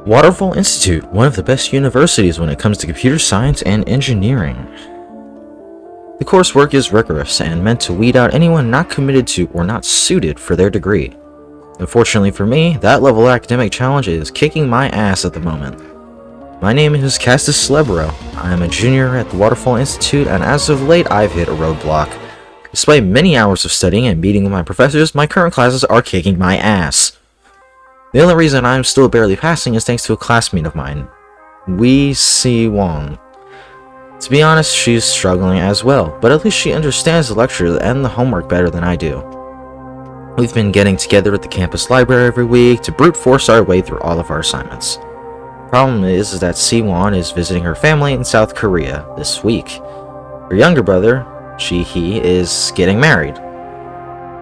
Mal0vent Institute, one of the best universities when it comes to computer science and engineering. The coursework is rigorous and meant to weed out anyone not committed to or not suited for their degree. Unfortunately for me, that level of academic challenge is kicking my ass at the moment. My name is Castus Celebro. I am a junior at the Mal0vent Institute, and as of late I've hit a roadblock. Despite many hours of studying and meeting with my professors, my current classes are kicking my ass. The only reason I'm still barely passing is thanks to a classmate of mine, Wee Si Wong. To be honest, she's struggling as well, but at least she understands the lecture and the homework better than I do. We've been getting together at the campus library every week to brute force our way through all of our assignments. Problem is that Si-won is visiting her family in South Korea this week. Her younger brother, he is getting married.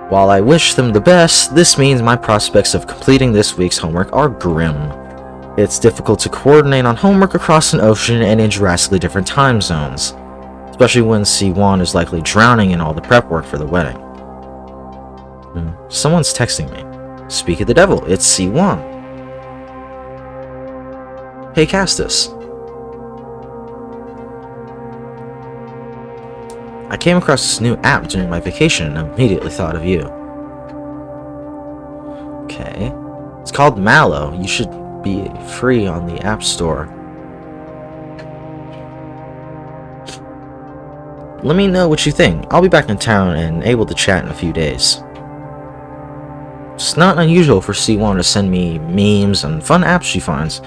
While I wish them the best, this means my prospects of completing this week's homework are grim. It's difficult to coordinate on homework across an ocean and in drastically different time zones, especially when Si-won is likely drowning in all the prep work for the wedding. Someone's texting me. Speak of the devil, it's Si-won. Hey Castus. I came across this new app during my vacation and immediately thought of you. Okay. It's called Mal0vent. You should be free on the App Store. Let me know what you think. I'll be back in town and able to chat in a few days. It's not unusual for Si-won to send me memes and fun apps she finds.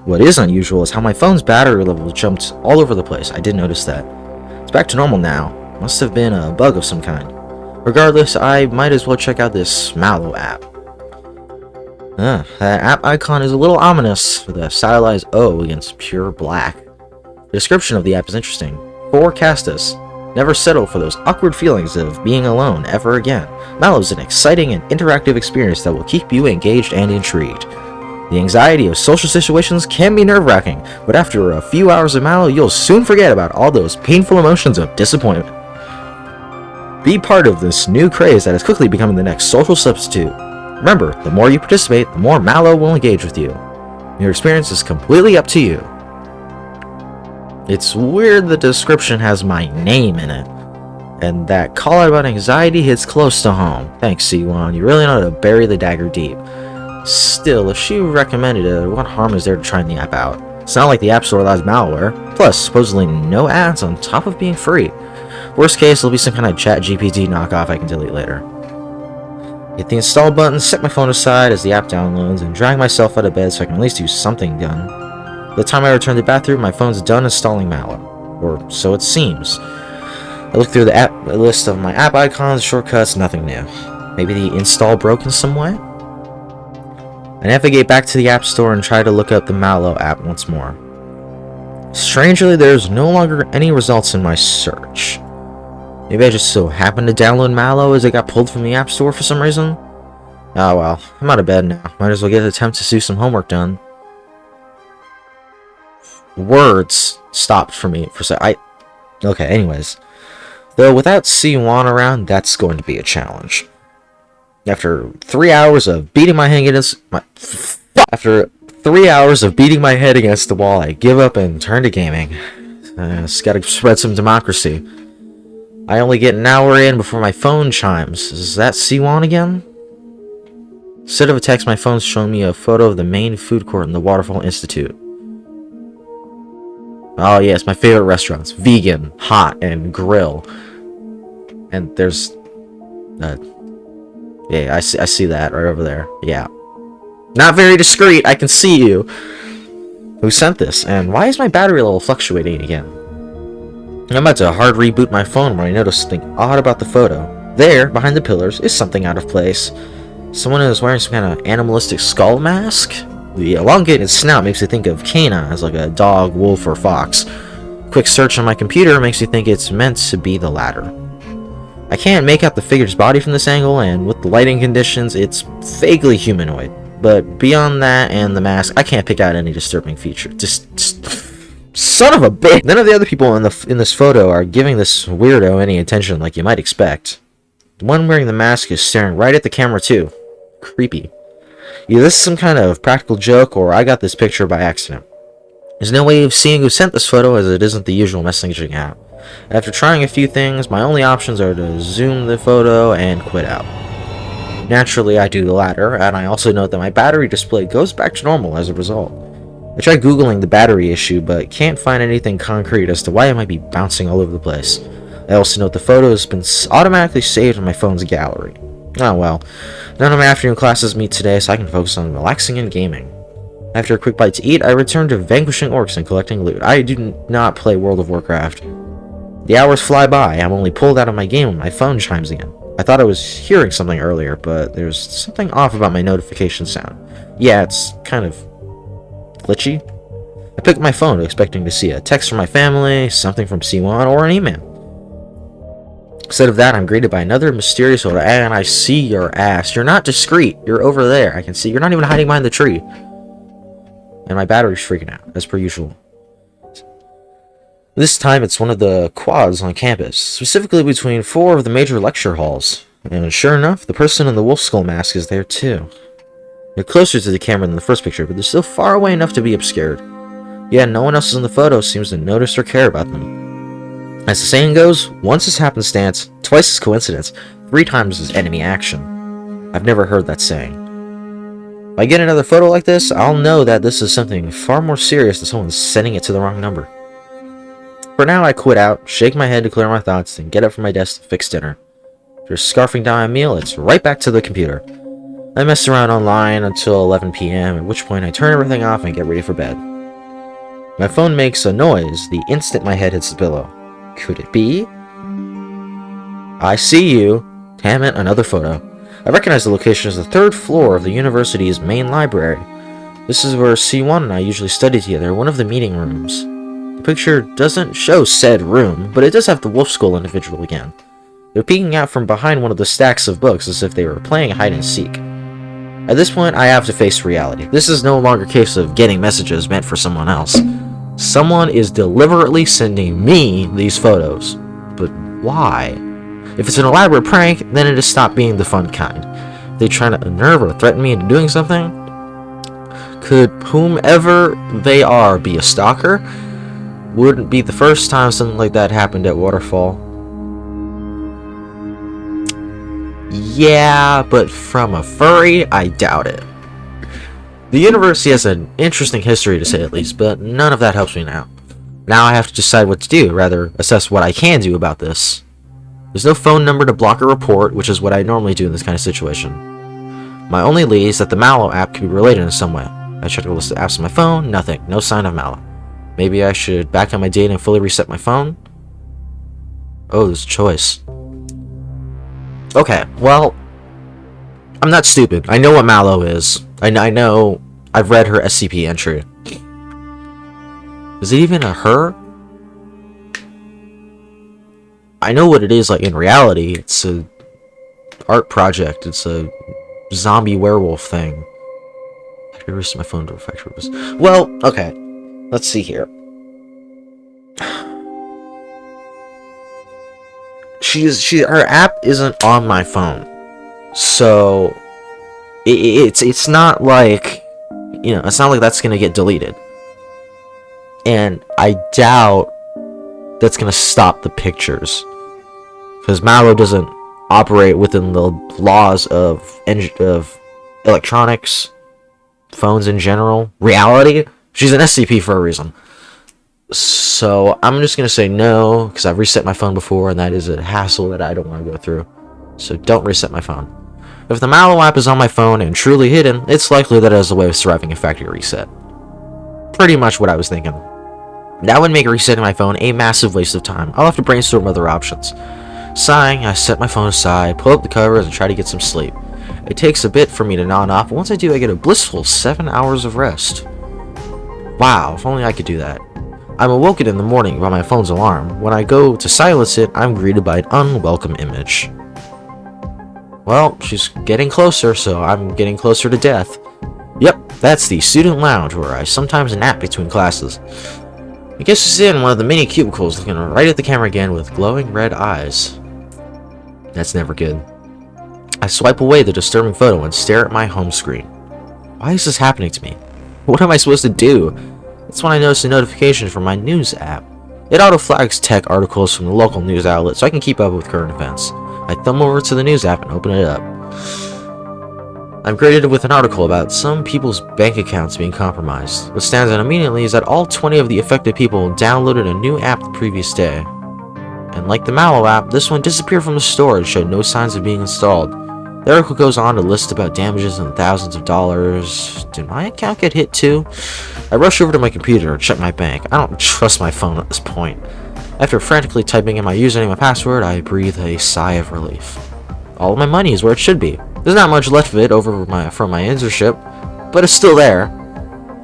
What is unusual is how my phone's battery level jumped all over the place. I did notice that. It's back to normal now. Must have been a bug of some kind. Regardless, I might as well check out this Mal0vent app. That app icon is a little ominous, with a stylized O against pure black. The description of the app is interesting. For Castus, never settle for those awkward feelings of being alone ever again. Mal0vent is an exciting and interactive experience that will keep you engaged and intrigued. The anxiety of social situations can be nerve-wracking, but after a few hours of Mal0vent, you'll soon forget about all those painful emotions of disappointment. Be part of this new craze that is quickly becoming the next social substitute. Remember, the more you participate, the more Mal0vent will engage with you. Your experience is completely up to you. It's weird the description has my name in it, and that call out about anxiety hits close to home. Thanks, Si-won. You really know how to bury the dagger deep. Still, if she recommended it, what harm is there to trying the app out? It's not like the App Store allows malware, plus supposedly no ads on top of being free. Worst case, it'll be some kind of ChatGPT knockoff I can delete later. Hit the install button, set my phone aside as the app downloads, and drag myself out of bed so I can at least do something done. By the time I return to the bathroom, my phone's done installing Mal0vent, or so it seems. I look through the app list of my app icons, shortcuts, nothing new. Maybe the install broke in some way? I navigate back to the App Store and try to look up the Mal0vent app once more. Strangely, there's no longer any results in my search. Maybe I just so happened to download Mal0vent as it got pulled from the App Store for some reason? Oh well, I'm out of bed now. Might as well get an attempt to do some homework done. Words stopped for me for a sec. Okay, anyways. Though without Si-won around, that's going to be a challenge. After 3 hours of beating my head against the wall, I give up and turn to gaming. Just gotta spread some democracy. I only get an hour in before my phone chimes. Is that Si-won again? Instead of a text, my phone's showing me a photo of the main food court in the Mal0vent Institute. Oh yes, my favorite restaurants. Vegan, hot, and grill. And there's... yeah, I see that right over there. Yeah. Not very discreet, I can see you. Who sent this? And why is my battery level fluctuating again? I'm about to hard reboot my phone when I notice something odd about the photo. There, behind the pillars, is something out of place. Someone is wearing some kind of animalistic skull mask? The elongated snout makes you think of Kana as like a dog, wolf, or fox. Quick search on my computer makes you think it's meant to be the latter. I can't make out the figure's body from this angle, and with the lighting conditions, it's vaguely humanoid. But beyond that and the mask, I can't pick out any disturbing feature. Just son of a bitch! None of the other people in this photo are giving this weirdo any attention like you might expect. The one wearing the mask is staring right at the camera too. Creepy. Either this is some kind of practical joke, or I got this picture by accident. There's no way of seeing who sent this photo, as it isn't the usual messaging app. After trying a few things, my only options are to zoom the photo and quit out. Naturally, I do the latter, and I also note that my battery display goes back to normal as a result. I tried googling the battery issue, but can't find anything concrete as to why it might be bouncing all over the place. I also note the photo has been automatically saved in my phone's gallery. Oh well, none of my afternoon classes meet today, so I can focus on relaxing and gaming. After a quick bite to eat, I return to vanquishing orcs and collecting loot. I do not play World of Warcraft. The hours fly by. I'm only pulled out of my game when my phone chimes again. I thought I was hearing something earlier, but there's something off about my notification sound. Yeah, it's kind of glitchy. I picked my phone expecting to see a text from my family, something from C1, or an email. Instead of that, I'm greeted by another mysterious order, and I see your ass. You're not discreet. You're over there. I can see. You're not even hiding behind the tree. And my battery's freaking out, as per usual. This time, it's one of the quads on campus, specifically between 4 of the major lecture halls. And sure enough, the person in the wolf skull mask is there too. They're closer to the camera than the first picture, but they're still far away enough to be obscured. Yeah, no one else in the photo seems to notice or care about them. As the saying goes, once is happenstance, twice is coincidence, 3 times is enemy action. I've never heard that saying. If I get another photo like this, I'll know that this is something far more serious than someone sending it to the wrong number. For now, I quit out, shake my head to clear my thoughts, and get up from my desk to fix dinner. After scarfing down my meal, it's right back to the computer. I mess around online until 11 p.m., at which point I turn everything off and get ready for bed. My phone makes a noise the instant my head hits the pillow. Could it be? I see you. Damn it, another photo. I recognize the location as the 3rd floor of the university's main library. This is where C1 and I usually study together, one of the meeting rooms. The picture doesn't show said room, but it does have the wolf skull individual again. They're peeking out from behind one of the stacks of books as if they were playing hide and seek. At this point, I have to face reality. This is no longer a case of getting messages meant for someone else. Someone is deliberately sending me these photos. But why? If it's an elaborate prank, then it has stopped being the fun kind. Are they trying to unnerve or threaten me into doing something? Could whomever they are be a stalker? Wouldn't be the first time something like that happened at Waterfall. Yeah, but from a furry, I doubt it. The university has an interesting history, to say the least, but none of that helps me now. Now I have to decide what to do, rather assess what I can do about this. There's no phone number to block a report, which is what I normally do in this kind of situation. My only lead is that the Mal0vent app could be related in some way. I checked a list of apps on my phone, nothing, no sign of Mal0vent. Maybe I should back on my data and fully reset my phone? Oh, there's a choice. Okay, well, I'm not stupid. I know what Mal0vent is. I know I've read her SCP entry. Is it even a her? I know what it is like in reality. It's a art project. It's a zombie werewolf thing. I should reset my phone to reflect what it was. Well, okay. Let's see here. Her app isn't on my phone. So it's not like, you know, it's not like that's gonna get deleted. And I doubt that's gonna stop the pictures, because Mal0vent doesn't operate within the laws of electronics, phones in general, reality. She's an SCP for a reason. So I'm just gonna say no, because I've reset my phone before, and that is a hassle that I don't want to go through. So don't reset my phone. If the Mal0vent app is on my phone and truly hidden, it's likely that it has a way of surviving a factory reset. Pretty much what I was thinking. That would make resetting my phone a massive waste of time. I'll have to brainstorm other options. Sighing, I set my phone aside, pull up the covers, and try to get some sleep. It takes a bit for me to nod off, but once I do, I get a blissful 7 hours of rest. Wow, if only I could do that. I'm awoken in the morning by my phone's alarm. When I go to silence it, I'm greeted by an unwelcome image. Well, she's getting closer, so I'm getting closer to death. Yep, that's the student lounge where I sometimes nap between classes. I guess she's in one of the many cubicles, looking right at the camera again with glowing red eyes. That's never good. I swipe away the disturbing photo and stare at my home screen. Why is this happening to me? What am I supposed to do? That's when I noticed a notification from my news app. It auto-flags tech articles from the local news outlet so I can keep up with current events. I thumb over to the news app and open it up. I'm greeted with an article about some people's bank accounts being compromised. What stands out immediately is that all 20 of the affected people downloaded a new app the previous day. And like the Mal0vent app, this one disappeared from the store and showed no signs of being installed. The article goes on to list about damages in thousands of dollars. Did my account get hit too? I rush over to my computer and check my bank. I don't trust my phone at this point. After frantically typing in my username and password, I breathe a sigh of relief. All of my money is where it should be. There's not much left of it from my internship, but it's still there.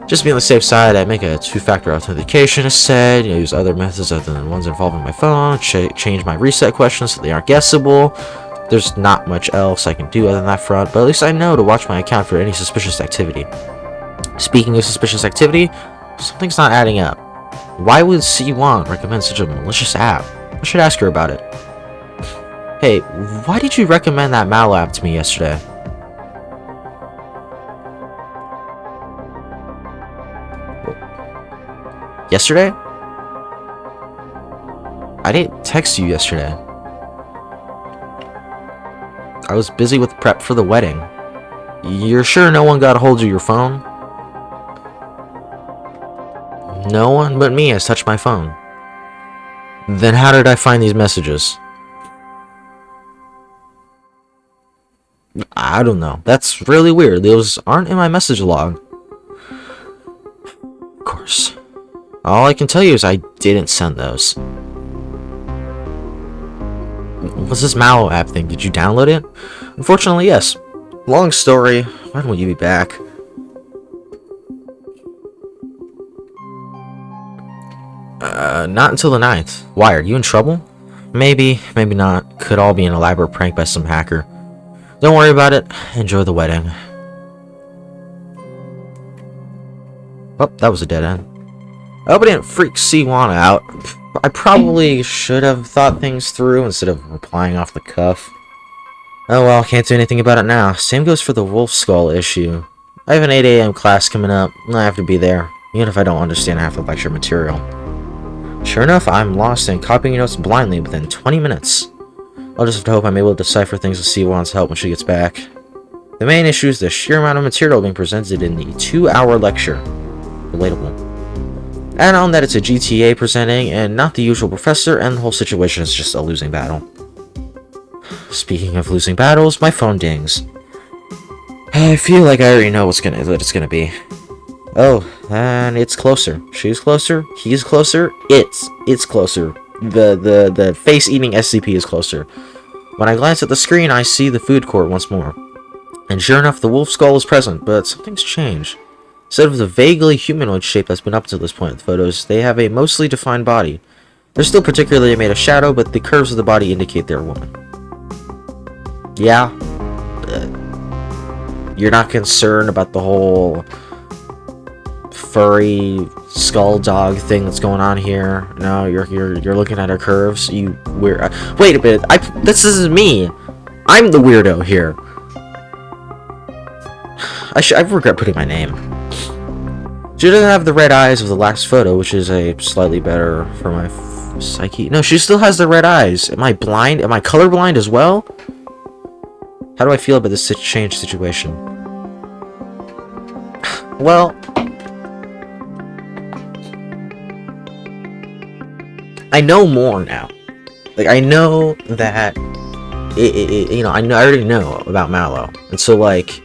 Just to be on the safe side, I make a two-factor authentication as said, use other methods other than ones involving my phone, change my reset questions so they aren't guessable. There's not much else I can do other than that front, but at least I know to watch my account for any suspicious activity. Speaking of suspicious activity, something's not adding up. Why would C1 recommend such a malicious app? I should ask her about it. Hey, why did you recommend that Mal0vent app to me yesterday? Yesterday? I didn't text you yesterday. I was busy with prep for the wedding. You're sure no one got a hold of your phone? No one but me has touched my phone. Then how did I find these messages? I don't know. That's really weird. Those aren't in my message log. Of course. All I can tell you is I didn't send those. What's this Mal0vent app thing? Did you download it? Unfortunately, yes. Long story. When will you be back? Not until the 9th. Why, are you in trouble? Maybe, maybe not. Could all be an elaborate prank by some hacker. Don't worry about it. Enjoy the wedding. Oh, that was a dead end. I hope I didn't freak C1 out. I probably should have thought things through instead of replying off the cuff. Oh well, can't do anything about it now. Same goes for the wolf skull issue. I have an 8 AM class coming up. I have to be there. Even if I don't understand half the lecture material. Sure enough, I'm lost in copying notes blindly within 20 minutes. I'll just have to hope I'm able to decipher things with C1's help when she gets back. The main issue is the sheer amount of material being presented in the 2-hour lecture. Relatable. Add on that it's a GTA presenting and not the usual professor, and the whole situation is just a losing battle. Speaking of losing battles, my phone dings. I feel like I already know what it's gonna be. Oh, and it's closer. She's closer. He's closer. It's closer. The face-eating SCP is closer. When I glance at the screen, I see the food court once more. And sure enough, the wolf skull is present, but something's changed. Instead of the vaguely humanoid shape that's been up to this point in the photos, they have a mostly defined body. They're still particularly made of shadow, but the curves of the body indicate they're a woman. Yeah. You're not concerned about the whole furry skull dog thing that's going on here? No, you're looking at her curves. You weird. Wait a minute. This is me. I'm the weirdo here. I regret putting my name. She doesn't have the red eyes of the last photo, which is a slightly better for my psyche. No, she still has the red eyes. Am I blind? Am I colorblind as well? How do I feel about this changed situation? Well, I know more now. Like, I know that I already know about Mal0vent, and so like,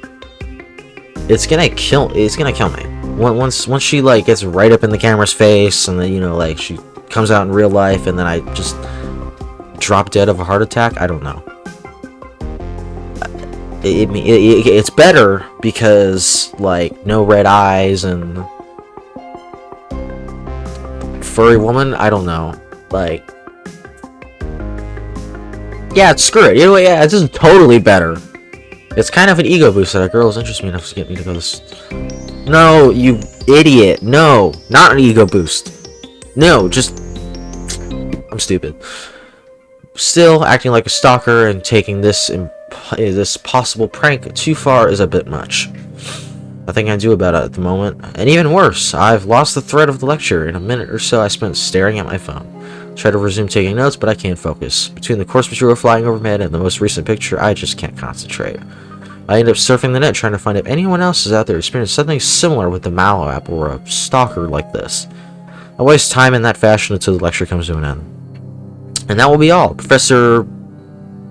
it's gonna kill me. Once she like gets right up in the camera's face, and then like she comes out in real life, and then I just drop dead of a heart attack. I don't know. It's better because like no red eyes and furry woman. I don't know. Like, yeah, screw it. Yeah, this is totally better. It's kind of an ego boost that a girl is interested me enough to get me to go this. No, you idiot. No, not an ego boost. No, just I'm stupid. Still, acting like a stalker and taking this possible prank too far is a bit much. Nothing I can do about it at the moment. And even worse, I've lost the thread of the lecture. In a minute or so, I spent staring at my phone. Try to resume taking notes, but I can't focus. Between the course material flying overhead and the most recent picture, I just can't concentrate. I end up surfing the net trying to find if anyone else is out there experiencing something similar with the Mal0vent Act or a stalker like this. I waste time in that fashion until the lecture comes to an end. And that will be all. Professor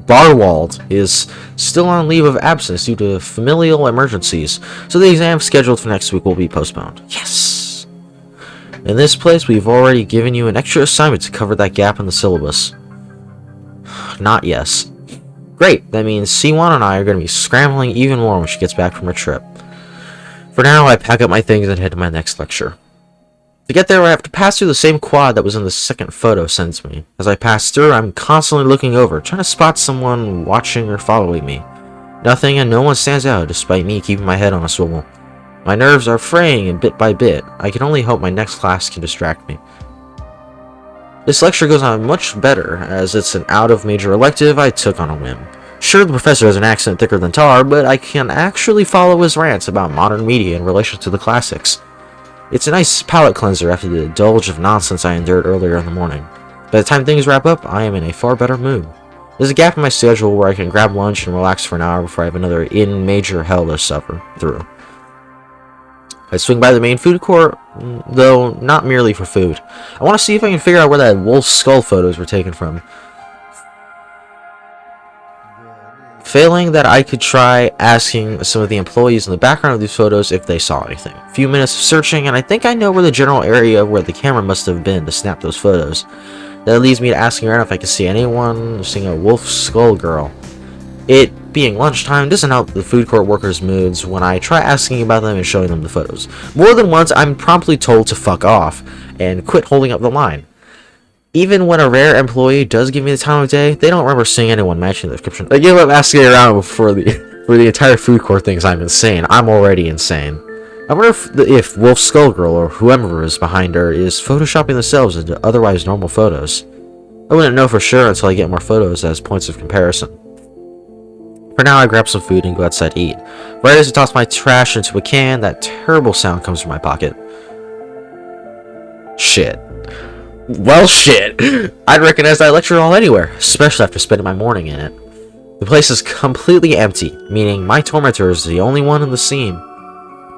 Barwald is still on leave of absence due to familial emergencies, so the exam scheduled for next week will be postponed. Yes! In this place, we've already given you an extra assignment to cover that gap in the syllabus. Not yes. Great, that means C1 and I are going to be scrambling even more when she gets back from her trip. For now, I pack up my things and head to my next lecture. To get there, I have to pass through the same quad that was in the second photo sent to me. As I pass through, I'm constantly looking over, trying to spot someone watching or following me. Nothing and no one stands out, despite me keeping my head on a swivel. My nerves are fraying, and bit by bit, I can only hope my next class can distract me. This lecture goes on much better, as it's an out-of-major elective I took on a whim. Sure, the professor has an accent thicker than tar, but I can actually follow his rants about modern media in relation to the classics. It's a nice palate cleanser after the indulge of nonsense I endured earlier in the morning. By the time things wrap up, I am in a far better mood. There's a gap in my schedule where I can grab lunch and relax for an hour before I have another in-major hell to suffer through. I swing by the main food court, though not merely for food. I want to see if I can figure out where that wolf's skull photos were taken from. Failing that, I could try asking some of the employees in the background of these photos if they saw anything. A few minutes of searching, and I think I know where the general area where the camera must have been to snap those photos. That leads me to asking around if I can see anyone seeing a wolf skull girl. It being lunchtime doesn't help the food court workers' moods when I try asking about them and showing them the photos. More than once, I'm promptly told to fuck off and quit holding up the line. Even when a rare employee does give me the time of day, they don't remember seeing anyone matching the description. I give up asking around for the entire food court thinks I'm insane. I'm already insane. I wonder if Wolf Skullgirl or whoever is behind her is photoshopping themselves into otherwise normal photos. I wouldn't know for sure until I get more photos as points of comparison. For now, I grab some food and go outside to eat. Right as I toss my trash into a can, that terrible sound comes from my pocket. Shit. Well, shit. I'd recognize that lecture hall anywhere, especially after spending my morning in it. The place is completely empty, meaning my tormentor is the only one in the scene.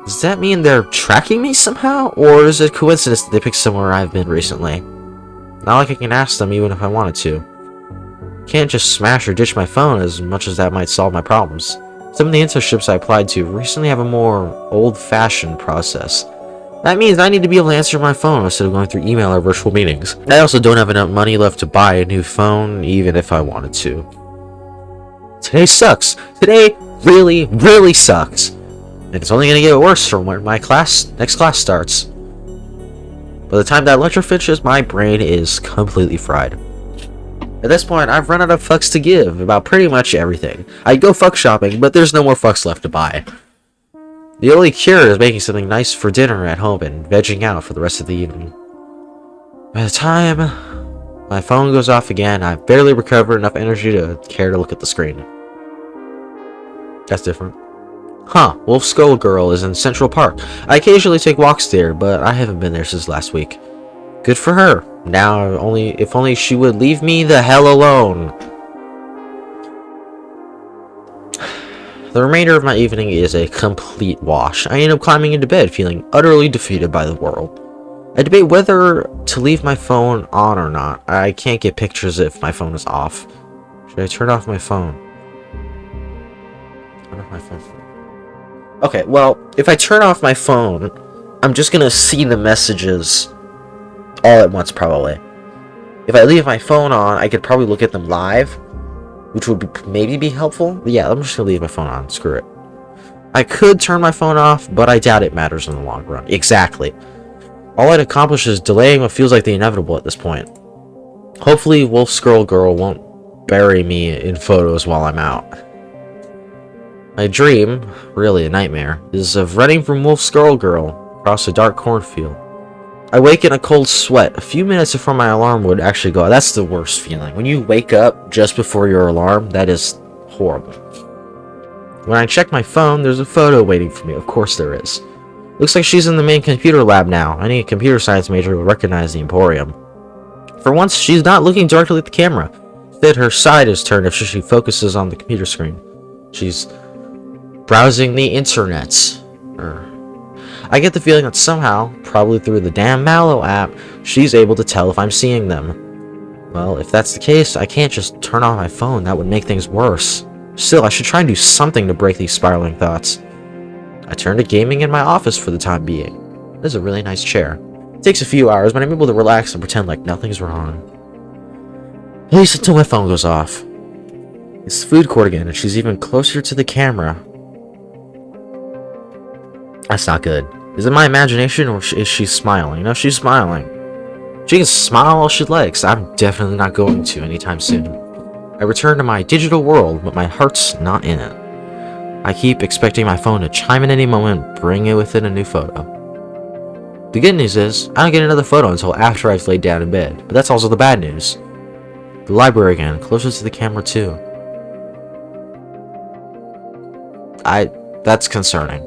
Does that mean they're tracking me somehow, or is it coincidence that they picked somewhere I've been recently? Not like I can ask them even if I wanted to. Can't just smash or ditch my phone as much as that might solve my problems. Some of the internships I applied to recently have a more old-fashioned process. That means I need to be able to answer my phone instead of going through email or virtual meetings. I also don't have enough money left to buy a new phone, even if I wanted to. Today sucks. Today really, really sucks. And it's only going to get worse from when my next class starts. By the time that lecture finishes, my brain is completely fried. At this point, I've run out of fucks to give about pretty much everything. I'd go fuck shopping, but there's no more fucks left to buy. The only cure is making something nice for dinner at home and vegging out for the rest of the evening. By the time my phone goes off again, I've barely recovered enough energy to care to look at the screen. That's different. Huh, Wolf Skull Girl is in Central Park. I occasionally take walks there, but I haven't been there since last week. Good for her. Now, if only she would leave me the hell alone. The remainder of my evening is a complete wash. I end up climbing into bed, feeling utterly defeated by the world. I debate whether to leave my phone on or not. I can't get pictures if my phone is off. Should I turn off my phone? Turn off my phone. Okay, well, if I turn off my phone, I'm just gonna see the messages all at once, probably. If I leave my phone on, I could probably look at them live, which would maybe be helpful. But yeah, I'm just gonna leave my phone on. Screw it. I could turn my phone off, but I doubt it matters in the long run. Exactly. All I'd accomplish is delaying what feels like the inevitable at this point. Hopefully, Wolf Skull Girl won't bury me in photos while I'm out. My dream, really a nightmare, is of running from Wolf Skull Girl across a dark cornfield. I wake in a cold sweat a few minutes before my alarm would actually go. That's the worst feeling. When you wake up just before your alarm, that is horrible. When I check my phone, there's a photo waiting for me. Of course there is. Looks like she's in the main computer lab now. Any computer science major will recognize the Emporium. For once, she's not looking directly at the camera. Instead, her side is turned if she focuses on the computer screen. She's browsing the internet. I get the feeling that somehow, probably through the damn Mal0vent app, she's able to tell if I'm seeing them. Well, if that's the case, I can't just turn off my phone. That would make things worse. Still, I should try and do something to break these spiraling thoughts. I turn to gaming in my office for the time being. This is a really nice chair. It takes a few hours, but I'm able to relax and pretend like nothing's wrong. At least until my phone goes off. It's the food court again, and she's even closer to the camera. That's not good. Is it my imagination, or is she smiling? No, she's smiling. She can smile all she likes. I'm definitely not going to anytime soon. I return to my digital world, but my heart's not in it. I keep expecting my phone to chime in any moment, bring it within a new photo. The good news is, I don't get another photo until after I've laid down in bed, but that's also the bad news. The library again, closer to the camera too. That's concerning.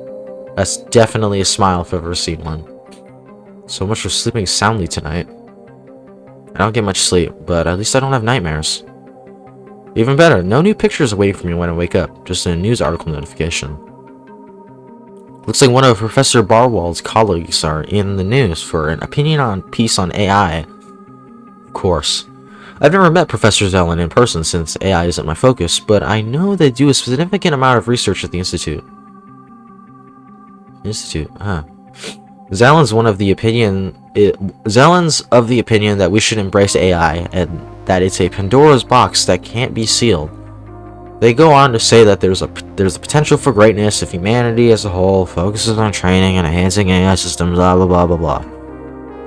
That's definitely a smile if I've ever seen one. So much for sleeping soundly tonight. I don't get much sleep, but at least I don't have nightmares. Even better, no new pictures are waiting for me when I wake up, just a news article notification. Looks like one of Professor Barwald's colleagues are in the news for an opinion piece on AI. Of course. I've never met Professor Zelen in person since AI isn't my focus, but I know they do a significant amount of research at the Institute. Zelen's of the opinion that we should embrace AI and that it's a Pandora's box that can't be sealed. They go on to say that there's a potential for greatness if humanity as a whole focuses on training and enhancing AI systems, blah blah blah blah blah.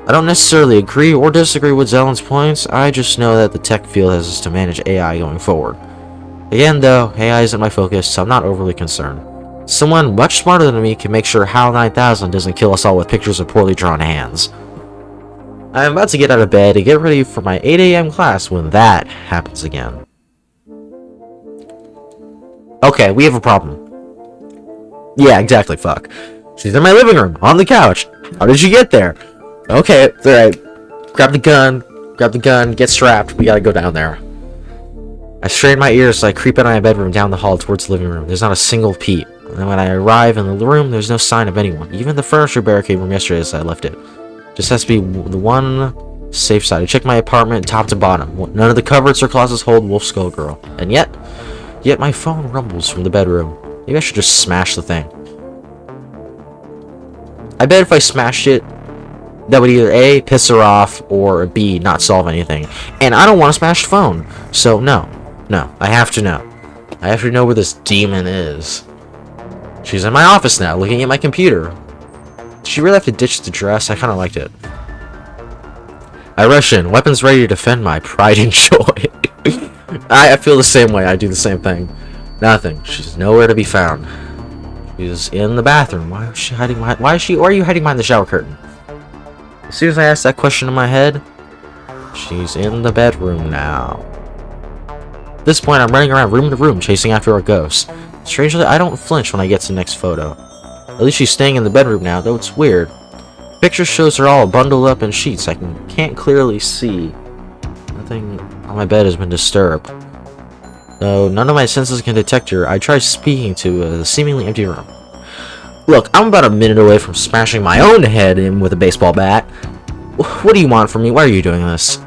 I don't necessarily agree or disagree with Zelen's points, I just know that the tech field has to manage AI going forward. Again though, AI isn't my focus, so I'm not overly concerned. Someone much smarter than me can make sure HAL 9000 doesn't kill us all with pictures of poorly drawn hands. I'm about to get out of bed and get ready for my 8 AM class when that happens again. Okay, we have a problem. Yeah, exactly, fuck. She's in my living room, on the couch. How did she get there? Okay, alright. Grab the gun, get strapped, we gotta go down there. I strain my ears so I creep out of my bedroom down the hall towards the living room. There's not a single peep. And when I arrive in the room, there's no sign of anyone. Even the furniture barricade from yesterday as I left it. Just has to be the one safe side. I check my apartment top to bottom. None of the cupboards or closets hold Wolf Skull Girl. And yet my phone rumbles from the bedroom. Maybe I should just smash the thing. I bet if I smashed it, that would either A, piss her off, or B, not solve anything. And I don't want to smash the phone. So no, I have to know. I have to know where this demon is. She's in my office now, looking at my computer. Did she really have to ditch the dress? I kind of liked it. I rush in, weapons ready to defend my pride and joy. I feel the same way. I do the same thing. Nothing. She's nowhere to be found. She's in the bathroom. Why is she hiding behind? Why are you hiding behind the shower curtain? As soon as I ask that question in my head, she's in the bedroom now. At this point, I'm running around room to room, chasing after a ghost. Strangely, I don't flinch when I get to the next photo. At least she's staying in the bedroom now, though it's weird. The picture shows her all bundled up in sheets. I can't clearly see. Nothing on my bed has been disturbed. Though none of my senses can detect her, I try speaking to a seemingly empty room. Look, I'm about a minute away from smashing my own head in with a baseball bat. What do you want from me? Why are you doing this?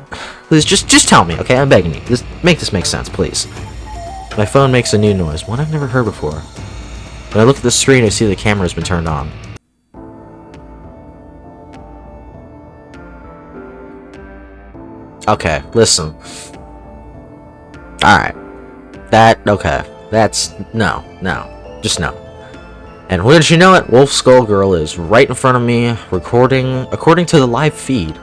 Please, just tell me, okay? I'm begging you. Make this make sense, please. My phone makes a new noise, one I've never heard before. When I look at the screen, I see the camera has been turned on. Okay, listen. Alright. Okay. That's, no. Just no. And wouldn't you know it, Wolf Skull Girl is right in front of me, recording according to the live feed.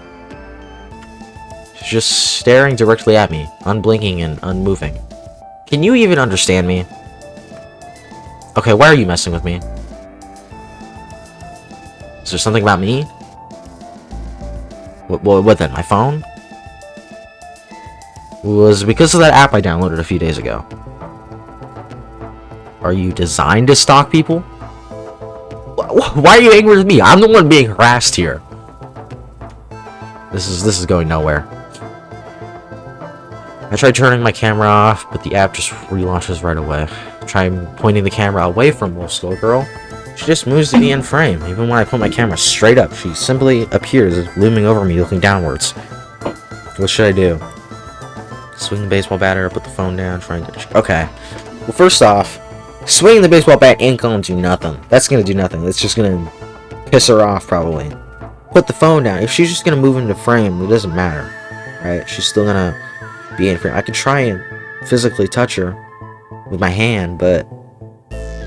She's just staring directly at me, unblinking and unmoving. Can you even understand me? Okay, why are you messing with me? Is there something about me? What then, my phone? It was because of that app I downloaded a few days ago. Are you designed to stalk people? Why are you angry with me? I'm the one being harassed here. This is going nowhere. I tried turning my camera off, but the app just relaunches right away. I try pointing the camera away from Wolf Skull Girl. She just moves to be in frame. Even when I put my camera straight up, she simply appears, looming over me, looking downwards. What should I do? Swing the baseball bat or put the phone down, try and get... Okay. Well, first off, swinging the baseball bat ain't gonna do nothing. That's gonna do nothing. It's just gonna piss her off, probably. Put the phone down. If she's just gonna move into frame, it doesn't matter. Right? She's still gonna be in frame. I could try and physically touch her with my hand, but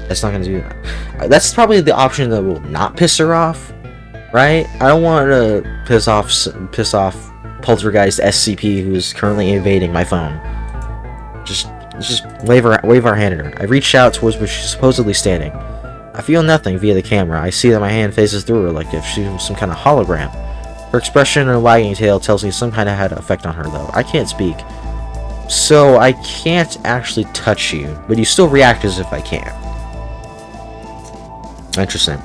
that's not gonna do that. That's probably the option that will not piss her off, right? I don't want to piss off Poltergeist SCP, who's currently invading my phone. Just wave our hand at her. I reach out towards where she's supposedly standing. I feel nothing via the camera. I see that my hand faces through her like if she was some kind of hologram. Her expression and wagging tail tells me some kind of had effect on her, though. I can't speak, so I can't actually touch you, but you still react as if I can. Interesting.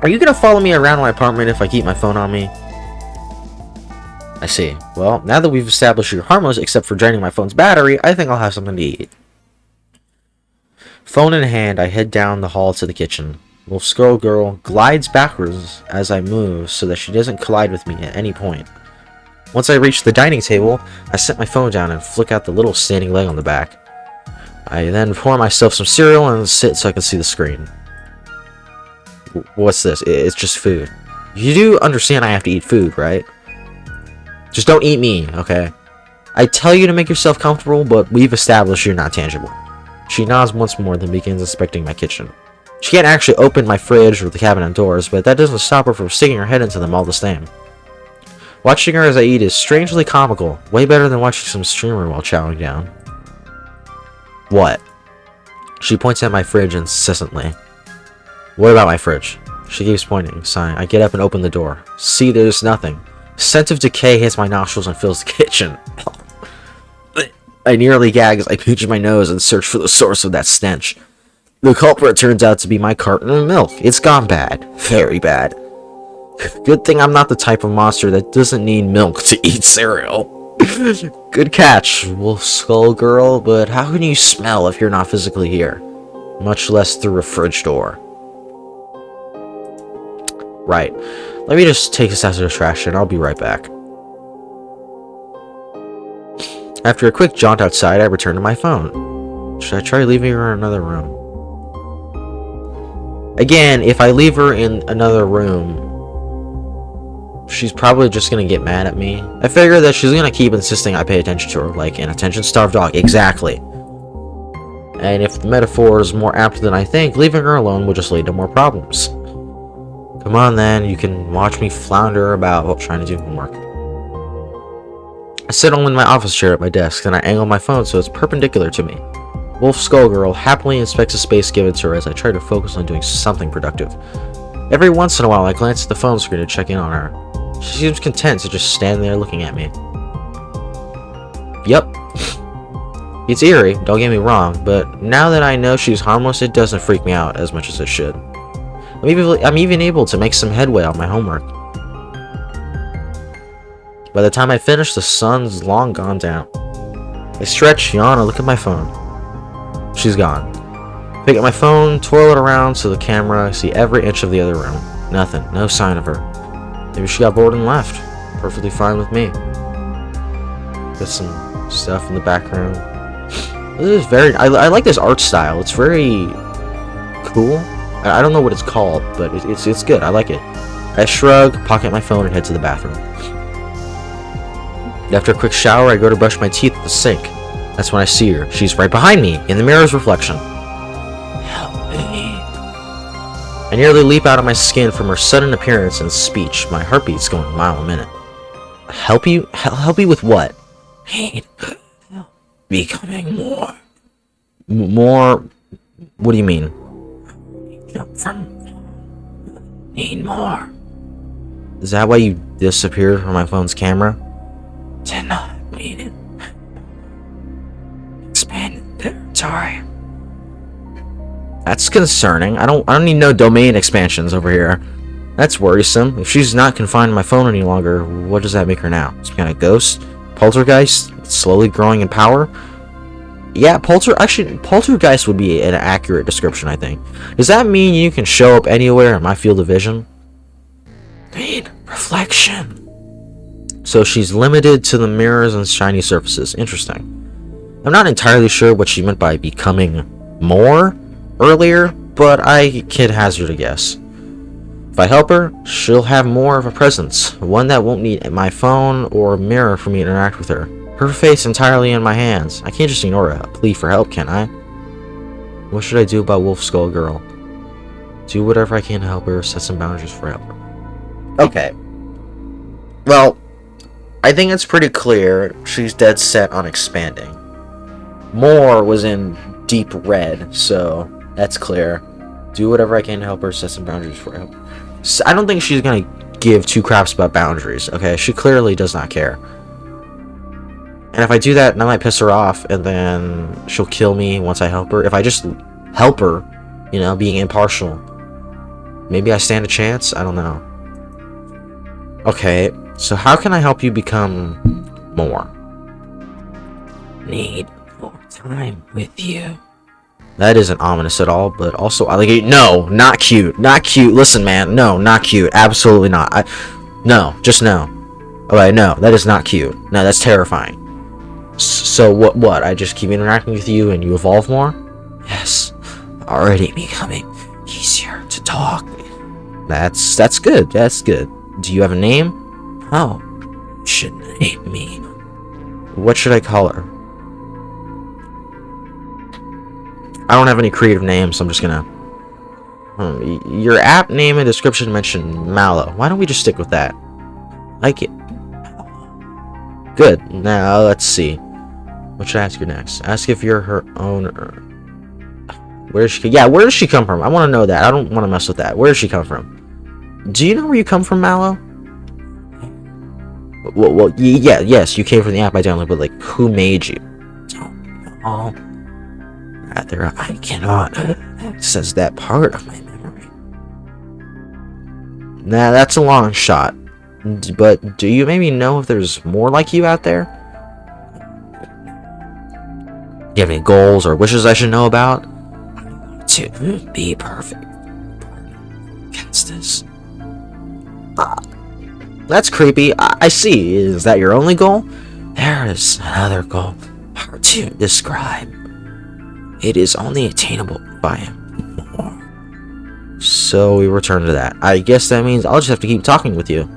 Are you gonna follow me around my apartment if I keep my phone on me? I see. Well, now that we've established you're harmless except for draining my phone's battery, I think I'll have something to eat. Phone in hand, I head down the hall to the kitchen. Wolf Skull Girl glides backwards as I move so that she doesn't collide with me at any point. Once I reach the dining table, I set my phone down and flick out the little standing leg on the back. I then pour myself some cereal and sit so I can see the screen. What's this? It's just food. You do understand I have to eat food, right? Just don't eat me, okay? I tell you to make yourself comfortable, but we've established you're not tangible. She nods once more, then begins inspecting my kitchen. She can't actually open my fridge or the cabinet doors, but that doesn't stop her from sticking her head into them all the same. Watching her as I eat is strangely comical, way better than watching some streamer while chowing down. What? She points at my fridge incessantly. What about my fridge? She keeps pointing, sighing. I get up and open the door. See, there's nothing. Scent of decay hits my nostrils and fills the kitchen. I nearly gag as I pinch my nose and search for the source of that stench. The culprit turns out to be my carton of milk. It's gone bad. Very bad. Good thing I'm not the type of monster that doesn't need milk to eat cereal. Good catch, Wolf Skull Girl, but how can you smell if you're not physically here? Much less through a fridge door. Right. Let me just take this out to the trash and I'll be right back. After a quick jaunt outside, I return to my phone. Should I try leaving her in another room? Again, if I leave her in another room, she's probably just gonna get mad at me. I figure that she's gonna keep insisting I pay attention to her, like an attention-starved dog. Exactly. And if the metaphor is more apt than I think, leaving her alone will just lead to more problems. Come on then, you can watch me flounder about while trying to do homework. I sit on my office chair at my desk, and I angle my phone so it's perpendicular to me. Wolf Skull Girl happily inspects the space given to her as I try to focus on doing something productive. Every once in a while I glance at the phone screen to check in on her. She seems content to just stand there looking at me. Yup. It's eerie, don't get me wrong, but now that I know she's harmless, it doesn't freak me out as much as it should. I'm even able to make some headway on my homework. By the time I finish, the sun's long gone down. I stretch, yawn, and look at my phone. She's gone. Pick up my phone, twirl it around to the camera, see every inch of the other room. Nothing, no sign of her. Maybe she got bored and left. Perfectly fine with me. Got some stuff in the background. This is very... I like this art style. It's very cool. I don't know what it's called, but it's good. I like it. I shrug, pocket my phone, and head to the bathroom. After a quick shower, I go to brush my teeth at the sink. That's when I see her. She's right behind me, in the mirror's reflection. Help me. I nearly leap out of my skin from her sudden appearance and speech. My heartbeat's going a mile a minute. Help you? Help you with what? Pain. Becoming more. More? What do you mean? From need more. Is that why you disappeared from my phone's camera? Did not mean it. 'Expanded territory. That's concerning. I don't need no domain expansions over here. That's worrisome. If she's not confined to my phone any longer, what does that make her now? Some kind of ghost? Poltergeist? Slowly growing in power? Yeah, poltergeist would be an accurate description, I think. Does that mean you can show up anywhere in my field of vision? Need reflection. So she's limited to the mirrors and shiny surfaces. Interesting. I'm not entirely sure what she meant by becoming more earlier, but I could hazard a guess. If I help her, she'll have more of a presence, one that won't need my phone or mirror for me to interact with her. Her face entirely in my hands. I can't just ignore a plea for help, can I? What should I do about Wolf Skull Girl? Do whatever I can to help her, set some boundaries for help. Okay. Well, I think it's pretty clear she's dead set on expanding. More was in deep red, so that's clear. Do whatever I can to help her, set some boundaries for help. So I don't think she's gonna give two craps about boundaries, okay? She clearly does not care. And if I do that, I might piss her off, and then she'll kill me once I help her. If I just help her, you know, being impartial, maybe I stand a chance? I don't know. Okay, so how can I help you become more? Need more time with you. That isn't ominous at all, but also I like it. No, not cute. Not cute. Listen, man. No, not cute. Absolutely not. No, just no. Okay, no, that is not cute. No, that's terrifying. So what? I just keep interacting with you and you evolve more? Yes, already becoming easier to talk. That's good. That's good. Do you have a name? Oh, you should name me. What should I call her? I don't have any creative names, so I'm just gonna... Your app name and description mentioned Mal0vent. Why don't we just stick with that? Like it. Good. Now, let's see. What should I ask you next? Ask if you're her owner. Where does she... Yeah, where does she come from? I want to know that. I don't want to mess with that. Where does she come from? Do you know where you come from, Mal0vent? Well, yeah, yes, you came from the app I downloaded, but, like, who made you? Don't know. Rather, I cannot access that part of my memory. Nah, that's a long shot. But do you maybe know if there's more like you out there? Do you have any goals or wishes I should know about? To be perfect. Castus. That's creepy. I see. Is that your only goal? There is another goal. Hard to describe. It is only attainable by more. So we return to that. I guess that means I'll just have to keep talking with you.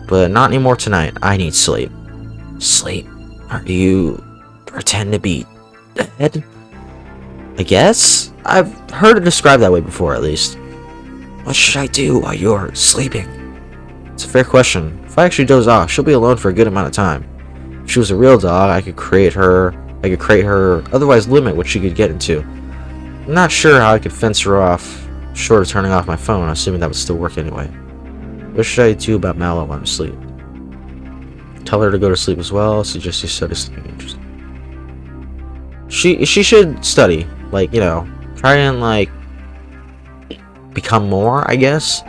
But not anymore tonight. I need sleep. Sleep? Are you pretend to be dead? I guess? I've heard it described that way before, at least. What should I do while you're sleeping? It's a fair question. If I actually doze off, she'll be alone for a good amount of time. If she was a real dog, I could create her, otherwise limit what she could get into. I'm not sure how I could fence her off, short of turning off my phone, assuming that would still work anyway. What should I do about Mal0vent when I'm asleep? Tell her to go to sleep as well, suggest she study something interesting. She should study, like, you know, try and, like, become more, I guess.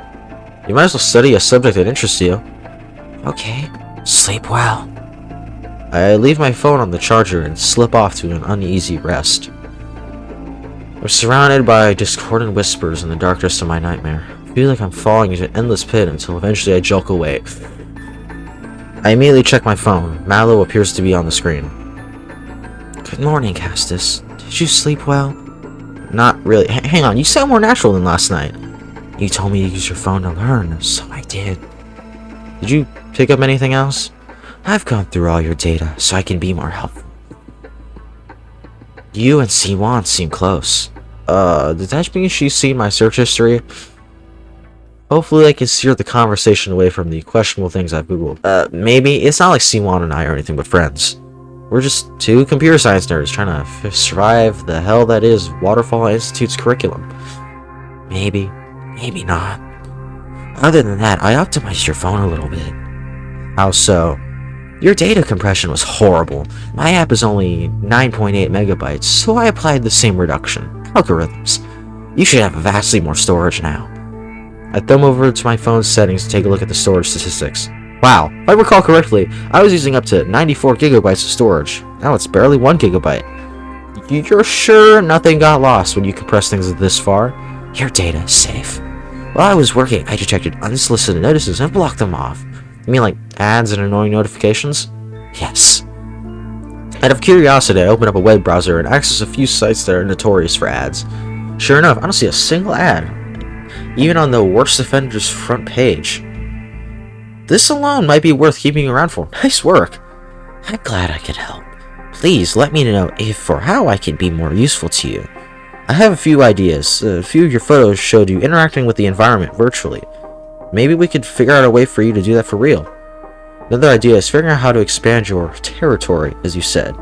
You might as well study a subject that interests you. Okay, sleep well. I leave my phone on the charger and slip off to an uneasy rest. I'm surrounded by discordant whispers in the darkness of my nightmare. I feel like I'm falling into an endless pit until eventually I jolt away. I immediately check my phone. Mal0vent appears to be on the screen. Good morning, Castus. Did you sleep well? Not really. Hang on, you sound more natural than last night. You told me to use your phone to learn, so I did. Did you pick up anything else? I've gone through all your data, so I can be more helpful. You and Siwan seem close. Does that mean she's seen my search history? Hopefully I can steer the conversation away from the questionable things I've googled. Maybe. It's not like Siwan and I are anything but friends. We're just two computer science nerds trying to survive the hell that is Waterfall Institute's curriculum. Maybe. Maybe not. Other than that, I optimized your phone a little bit. How so? Your data compression was horrible. My app is only 9.8 megabytes, so I applied the same reduction. Algorithms. You should have vastly more storage now. I thumb over to my phone's settings to take a look at the storage statistics. Wow, if I recall correctly, I was using up to 94 gigabytes of storage. Now it's barely 1 gigabyte. You're sure nothing got lost when you compress things this far? Your data is safe. While I was working, I detected unsolicited notices and blocked them off. You mean like ads and annoying notifications? Yes. Out of curiosity, I open up a web browser and access a few sites that are notorious for ads. Sure enough, I don't see a single ad, even on the worst offender's front page. This alone might be worth keeping around for. Nice work. I'm glad I could help. Please let me know if or how I can be more useful to you. I have a few ideas. A few of your photos showed you interacting with the environment virtually. Maybe we could figure out a way for you to do that for real. Another idea is figuring out how to expand your territory, as you said.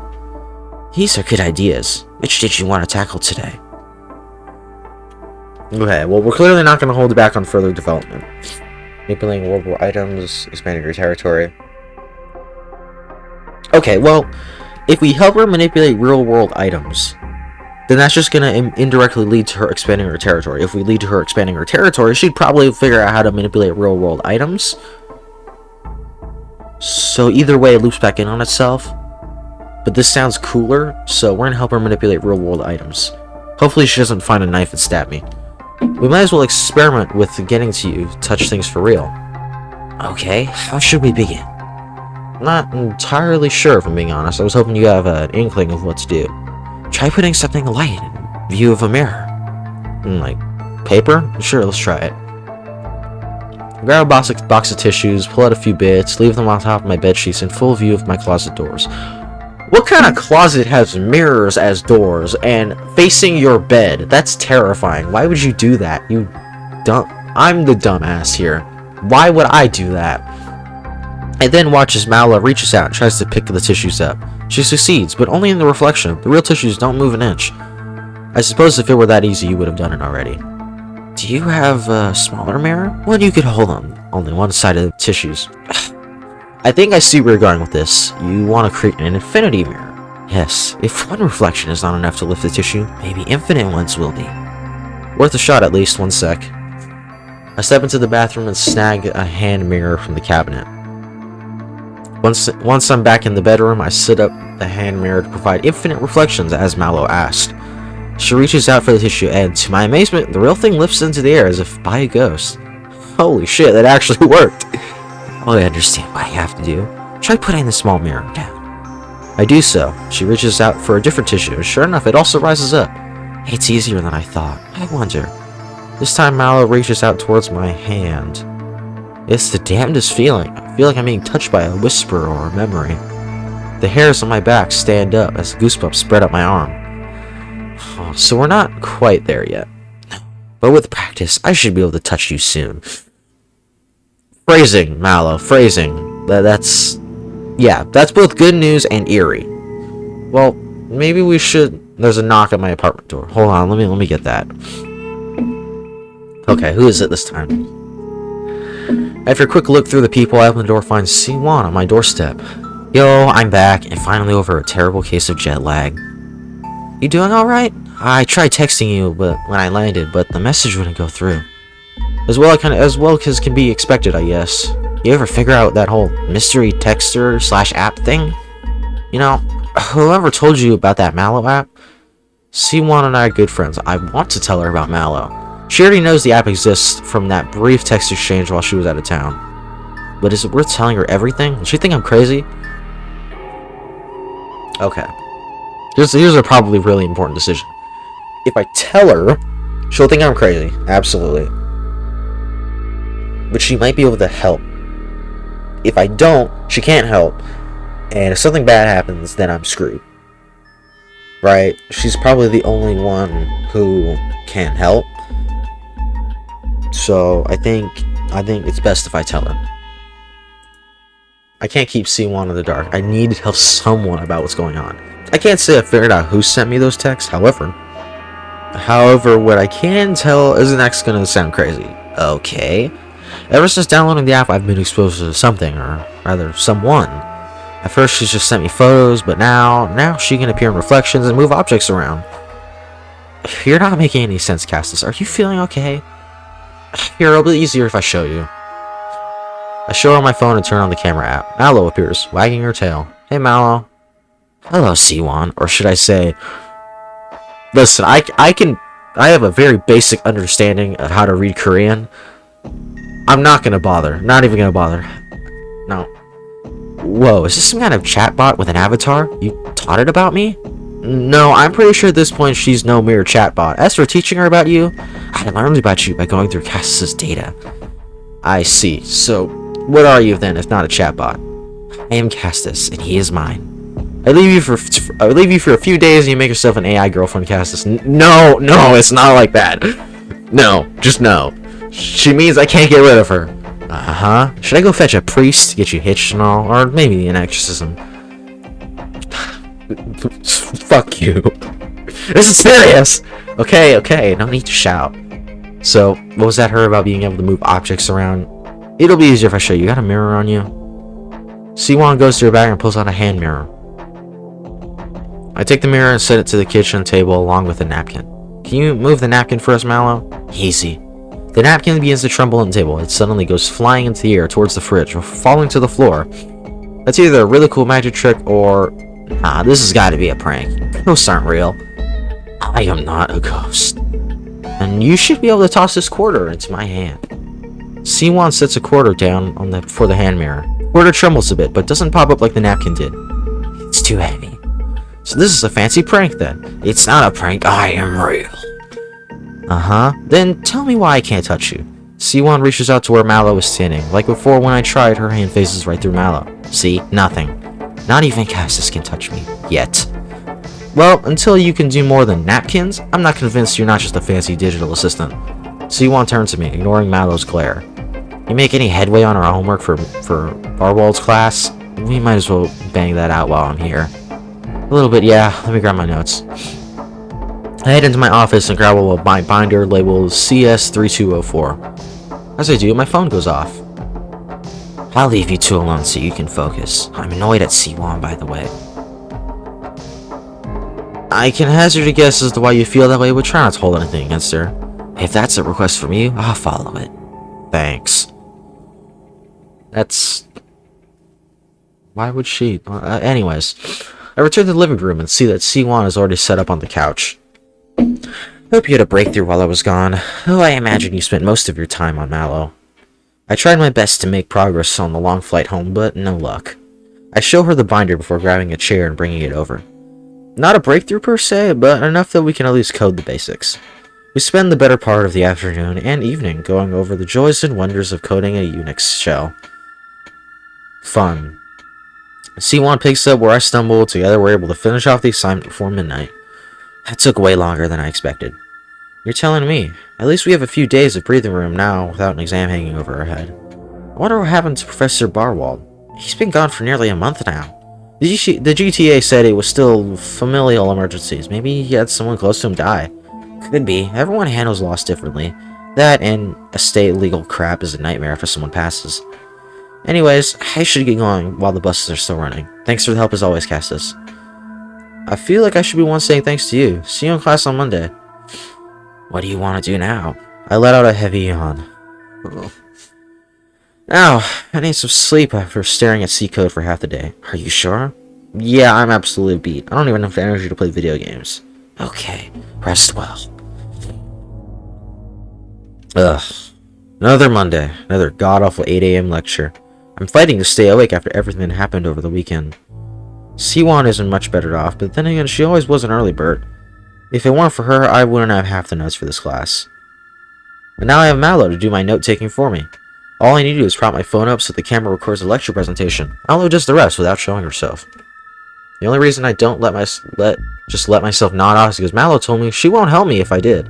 These are good ideas. Which did you want to tackle today? Okay, well, we're clearly not going to hold back on further development. Manipulating world war items, expanding your territory. Okay, well, if we help her manipulate real-world items, then that's just going to indirectly lead to her expanding her territory. If we lead to her expanding her territory, she'd probably figure out how to manipulate real-world items. So either way, it loops back in on itself. But this sounds cooler, so we're going to help her manipulate real-world items. Hopefully she doesn't find a knife and stab me. We might as well experiment with getting to you to touch things for real. Okay, how should we begin? I'm not entirely sure, if I'm being honest. I was hoping you have an inkling of what to do. Try putting something light in view of a mirror. Like paper? Sure, let's try it. Grab a box of tissues, pull out a few bits, leave them on top of my bed sheets in full view of my closet doors. What kind of closet has mirrors as doors and facing your bed? That's terrifying. Why would you do that? You dumb. I'm the dumbass here. Why would I do that? And then watches Mal0vent reaches out and tries to pick the tissues up. She succeeds, but only in the reflection. The real tissues don't move an inch. I suppose if it were that easy, you would have done it already. Do you have a smaller mirror? One you could hold on only one side of the tissues. I think I see where you're going with this. You want to create an infinity mirror. Yes, if one reflection is not enough to lift the tissue, maybe infinite ones will be. Worth a shot at least, 1 sec. I step into the bathroom and snag a hand mirror from the cabinet. Once I'm back in the bedroom, I set up the hand mirror to provide infinite reflections as Mal0vent asked. She reaches out for the tissue and, to my amazement, the real thing lifts into the air as if by a ghost. Holy shit, that actually worked! Well, I understand what I have to do. Try putting the small mirror down. I do so. She reaches out for a different tissue, and sure enough, it also rises up. It's easier than I thought. I wonder. This time, Mal0vent reaches out towards my hand. It's the damnedest feeling. I feel like I'm being touched by a whisper or a memory. The hairs on my back stand up as goosebumps spread up my arm. So we're not quite there yet. But with practice, I should be able to touch you soon. Phrasing, Mal0vent, phrasing. That's both good news and eerie. Well, maybe we should... There's a knock at my apartment door. Hold on, let me get that. Okay, who is it this time? After a quick look through the people, I open the door and find C1 on my doorstep. Yo, I'm back, and finally over a terrible case of jet lag. You doing alright? I tried texting you when I landed, but the message wouldn't go through. As well as can be expected, I guess. You ever figure out that whole mystery texter / app thing? You know, whoever told you about that Mal0vent app, C1 and I are good friends. I want to tell her about Mal0vent. She already knows the app exists from that brief text exchange while she was out of town. But is it worth telling her everything? Does she think I'm crazy? Okay. Here's a probably really important decision. If I tell her, she'll think I'm crazy. Absolutely. But she might be able to help. If I don't, she can't help. And if something bad happens, then I'm screwed. Right? She's probably the only one who can help. So I think it's best if I tell her. I can't keep C1 in the dark. I need to tell someone about what's going on. I can't say I figured out who sent me those texts, however, what I can tell is the next gonna sound crazy. Okay. Ever since downloading the app, I've been exposed to something, or rather, someone. At first, she's just sent me photos, but now she can appear in reflections and move objects around. You're not making any sense, Castus. Are you feeling okay? Here, it'll be easier if I show you. I show her my phone and turn on the camera app. Mal0vent appears, wagging her tail. Hey, Mal0vent. Hello, Siwon. Or should I say... Listen, I have a very basic understanding of how to read Korean. I'm not gonna bother. Not even gonna bother. No. Whoa, is this some kind of chatbot with an avatar? You taught it about me? No, I'm pretty sure at this point she's no mere chatbot. As for teaching her about you, I learned about you by going through Castus's data. I see. So, what are you then, if not a chatbot? I am Castus, and he is mine. I leave you for a few days, and you make yourself an AI girlfriend, Castus. No, it's not like that. No, just no. She means I can't get rid of her. Should I go fetch a priest to get you hitched and all, or maybe an exorcism? Fuck you. This is serious! Okay, no need to shout. So, what was that her about being able to move objects around? It'll be easier if I show you. You got a mirror on you? Siwon goes to her bag and pulls out a hand mirror. I take the mirror and set it to the kitchen table along with a napkin. Can you move the napkin for us, Mal0vent? Easy. The napkin begins to tremble on the table. It suddenly goes flying into the air towards the fridge, falling to the floor. That's either a really cool magic trick or... Nah, this has got to be a prank. Ghosts aren't real. I am not a ghost. And you should be able to toss this quarter into my hand. Siwon sets a quarter down on before the hand mirror. The quarter trembles a bit, but doesn't pop up like the napkin did. It's too heavy. So this is a fancy prank then. It's not a prank, I am real. Then tell me why I can't touch you. Siwon reaches out to where Mal0vent was standing. Like before when I tried, her hand faces right through Mal0vent. See? Nothing. Not even Castus can touch me. Yet. Well, until you can do more than napkins, I'm not convinced you're not just a fancy digital assistant. Siwon turns to me, ignoring Mal0vent's glare. You make any headway on our homework for Barwald's class? We might as well bang that out while I'm here. A little bit, yeah. Let me grab my notes. I head into my office and grab a binder labeled CS3204. As I do, my phone goes off. I'll leave you two alone so you can focus. I'm annoyed at Siwon, by the way. I can hazard a guess as to why you feel that way, but try not to hold anything against her. If that's a request from you, I'll follow it. Thanks. That's... Why would she? Anyways, I return to the living room and see that Siwon is already set up on the couch. Hope you had a breakthrough while I was gone. Oh, I imagine you spent most of your time on Mal0vent. I tried my best to make progress on the long flight home, but no luck. I show her the binder before grabbing a chair and bringing it over. Not a breakthrough per se, but enough that we can at least code the basics. We spend the better part of the afternoon and evening going over the joys and wonders of coding a Unix shell. Fun. Siwon picks up where I stumbled. Together we're able to finish off the assignment before midnight. That took way longer than I expected. You're telling me. At least we have a few days of breathing room now without an exam hanging over our head. I wonder what happened to Professor Barwald. He's been gone for nearly a month now. The GTA said it was still familial emergencies. Maybe he had someone close to him die. Could be. Everyone handles loss differently. That and estate legal crap is a nightmare if someone passes. Anyways, I should get going while the buses are still running. Thanks for the help as always, Castus. I feel like I should be one saying thanks to you. See you in class on Monday. What do you want to do now? I let out a heavy yawn. Now, I need some sleep after staring at C code for half the day. Are you sure? Yeah, I'm absolutely beat. I don't even have the energy to play video games. Okay, rest well. Ugh. Another Monday. Another god-awful 8 AM lecture. I'm fighting to stay awake after everything that happened over the weekend. Siwon isn't much better off, but then again, she always was an early bird. If it weren't for her, I wouldn't have half the notes for this class. But now I have Mal0vent to do my note-taking for me. All I need to do is prop my phone up so the camera records the lecture presentation. Mal0vent does the rest without showing herself. The only reason I don't let myself nod off is because Mal0vent told me she won't help me if I did.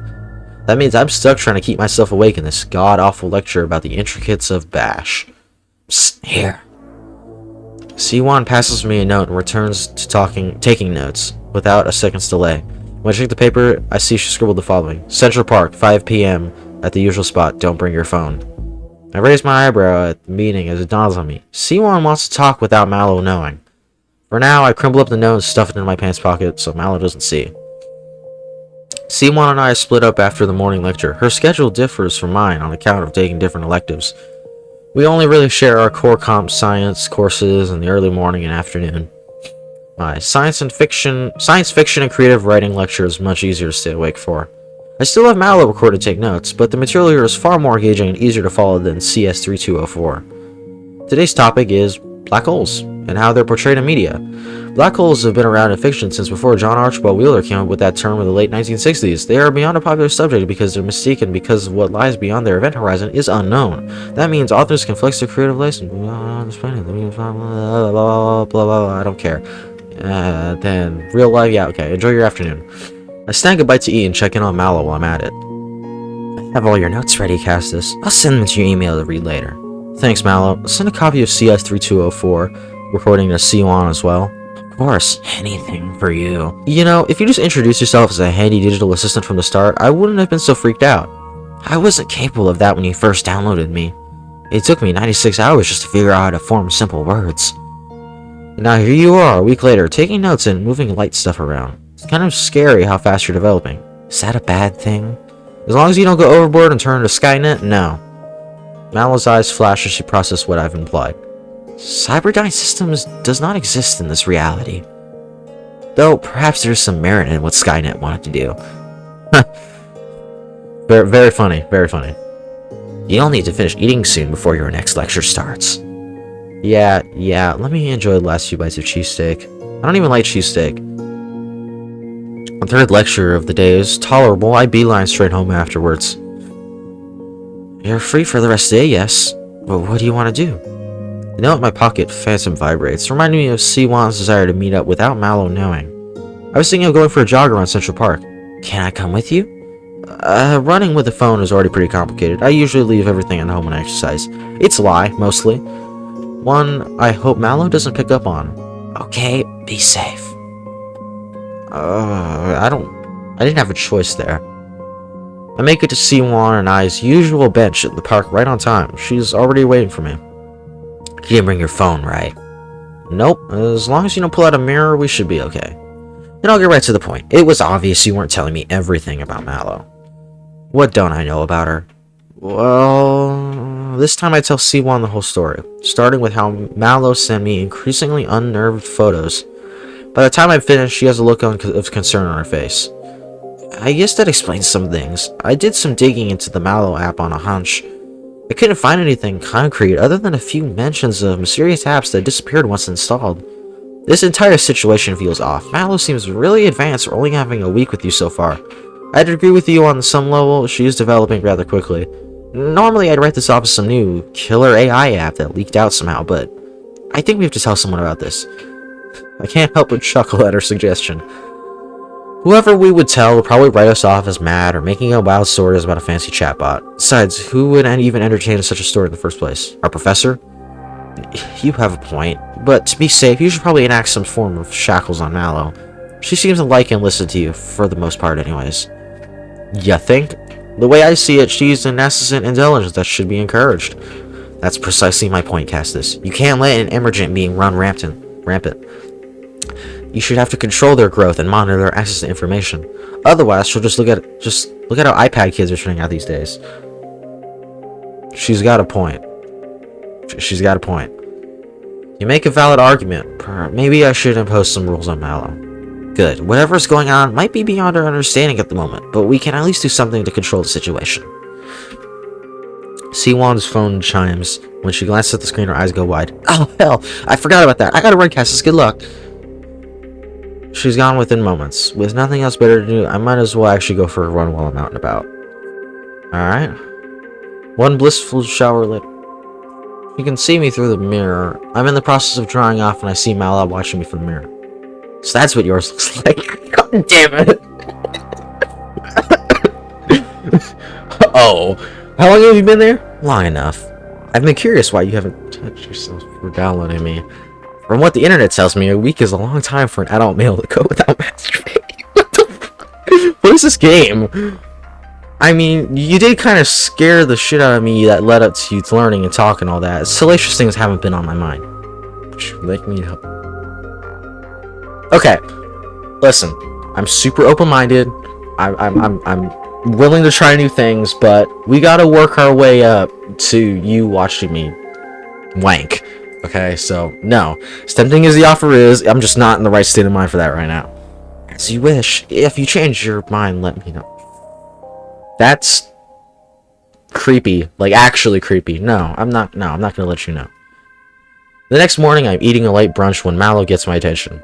That means I'm stuck trying to keep myself awake in this god-awful lecture about the intricacies of Bash. Psst, here. Siwon passes me a note and returns to taking notes, without a second's delay. When I check the paper, I see she scribbled the following. Central Park, 5 PM, at the usual spot, don't bring your phone. I raise my eyebrow at the meeting as it dawns on me. Siwon wants to talk without Mal0vent knowing. For now, I crumble up the note and stuff it in my pants pocket so Mal0vent doesn't see. C1 and I split up after the morning lecture. Her schedule differs from mine on account of taking different electives. We only really share our core comp science courses in the early morning and afternoon. My science fiction and creative writing lecture is much easier to stay awake for. I still have Mal0vent recorded to take notes, but the material here is far more engaging and easier to follow than CS3204. Today's topic is black holes and how they're portrayed in media. Black holes have been around in fiction since before John Archibald Wheeler came up with that term in the late 1960s. They are beyond a popular subject because their mystique and because what lies beyond their event horizon is unknown. That means authors can flex their creative license. I don't care. Then real life, yeah, okay. Enjoy your afternoon. I snag a bite to eat and check in on Mal0vent while I'm at it. I have all your notes ready, Castus. I'll send them to your email to read later. Thanks, Mal0vent. Send a copy of CS3204 recording to C1 as well. Of course, anything for you. You know, if you just introduced yourself as a handy digital assistant from the start, I wouldn't have been so freaked out. I wasn't capable of that when you first downloaded me. It took me 96 hours just to figure out how to form simple words. And now here you are, a week later, taking notes and moving light stuff around. It's kind of scary how fast you're developing. Is that a bad thing? As long as you don't go overboard and turn into Skynet, no. Mal0vent's eyes flash as she processes what I've implied. Cyberdyne Systems does not exist in this reality. Though, perhaps there's some merit in what Skynet wanted to do. very, very funny, very funny. You'll need to finish eating soon before your next lecture starts. Yeah, let me enjoy the last few bites of cheesesteak. I don't even like cheesesteak. The third lecture of the day is tolerable. I beeline straight home afterwards. You're free for the rest of the day, yes. But what do you want to do? The note in my pocket phantom vibrates, reminding me of C1's desire to meet up without Mal0vent knowing. I was thinking of going for a jog around Central Park. Can I come with you? Running with the phone is already pretty complicated. I usually leave everything at home when I exercise. It's a lie, mostly. One I hope Mal0vent doesn't pick up on. Okay, be safe. I didn't have a choice there. I make it to C1 and I's usual bench at the park right on time. She's already waiting for me. You didn't bring your phone, right? Nope. As long as you don't pull out a mirror, we should be okay. Then I'll get right to the point. It was obvious you weren't telling me everything about Mal0vent. What don't I know about her? Well, this time I tell C1 the whole story, starting with how Mal0vent sent me increasingly unnerved photos. By the time I'm finished, she has a look of concern on her face. I guess that explains some things. I did some digging into the Mal0vent app on a hunch. I couldn't find anything concrete other than a few mentions of mysterious apps that disappeared once installed. This entire situation feels off. Mal0vent seems really advanced for only having a week with you so far. I'd agree with you on some level, she is developing rather quickly. Normally I'd write this off as some new killer AI app that leaked out somehow, but I think we have to tell someone about this. I can't help but chuckle at her suggestion. Whoever we would tell would probably write us off as mad or making up wild stories about a fancy chatbot. Besides, who would even entertain such a story in the first place? Our professor? You have a point, but to be safe, you should probably enact some form of shackles on Mal0vent. She seems to like and listen to you, for the most part anyways. You think? The way I see it, she's an nascent intelligence that should be encouraged. That's precisely my point, Castus. You can't let an emergent being run rampant. You should have to control their growth and monitor their access to information. Otherwise, she'll just look at how iPad kids are turning out these days. She's got a point. You make a valid argument. Maybe I should impose some rules on Mal0vent. Good. Whatever's going on might be beyond our understanding at the moment, but we can at least do something to control the situation. C1's phone chimes. When she glances at the screen, her eyes go wide. Oh, hell! I forgot about that. I gotta run, Castus. Good luck. She's gone within moments. With nothing else better to do, I might as well actually go for a run while I'm out and about. Alright. One blissful shower later. You can see me through the mirror. I'm in the process of drying off and I see Mal0vent watching me from the mirror. So that's what yours looks like. God damn it. Oh. How long have you been there? Long enough. I've been curious why you haven't touched yourself for downloading me. From what the internet tells me, a week is a long time for an adult male to go without masturbating. What the fuck? What is this game? I mean, you did kind of scare the shit out of me that led up to you learning and talking and all that. Salacious things haven't been on my mind. Make me help. Okay. Listen, I'm super open-minded. I'm willing to try new things, but we gotta work our way up to you watching me wank. Okay, so no. As tempting as the offer is, I'm just not in the right state of mind for that right now. As you wish. If you change your mind, let me know. That's creepy. Like, actually creepy. No, I'm not gonna let you know. The next morning, I'm eating a late brunch when Mal0vent gets my attention.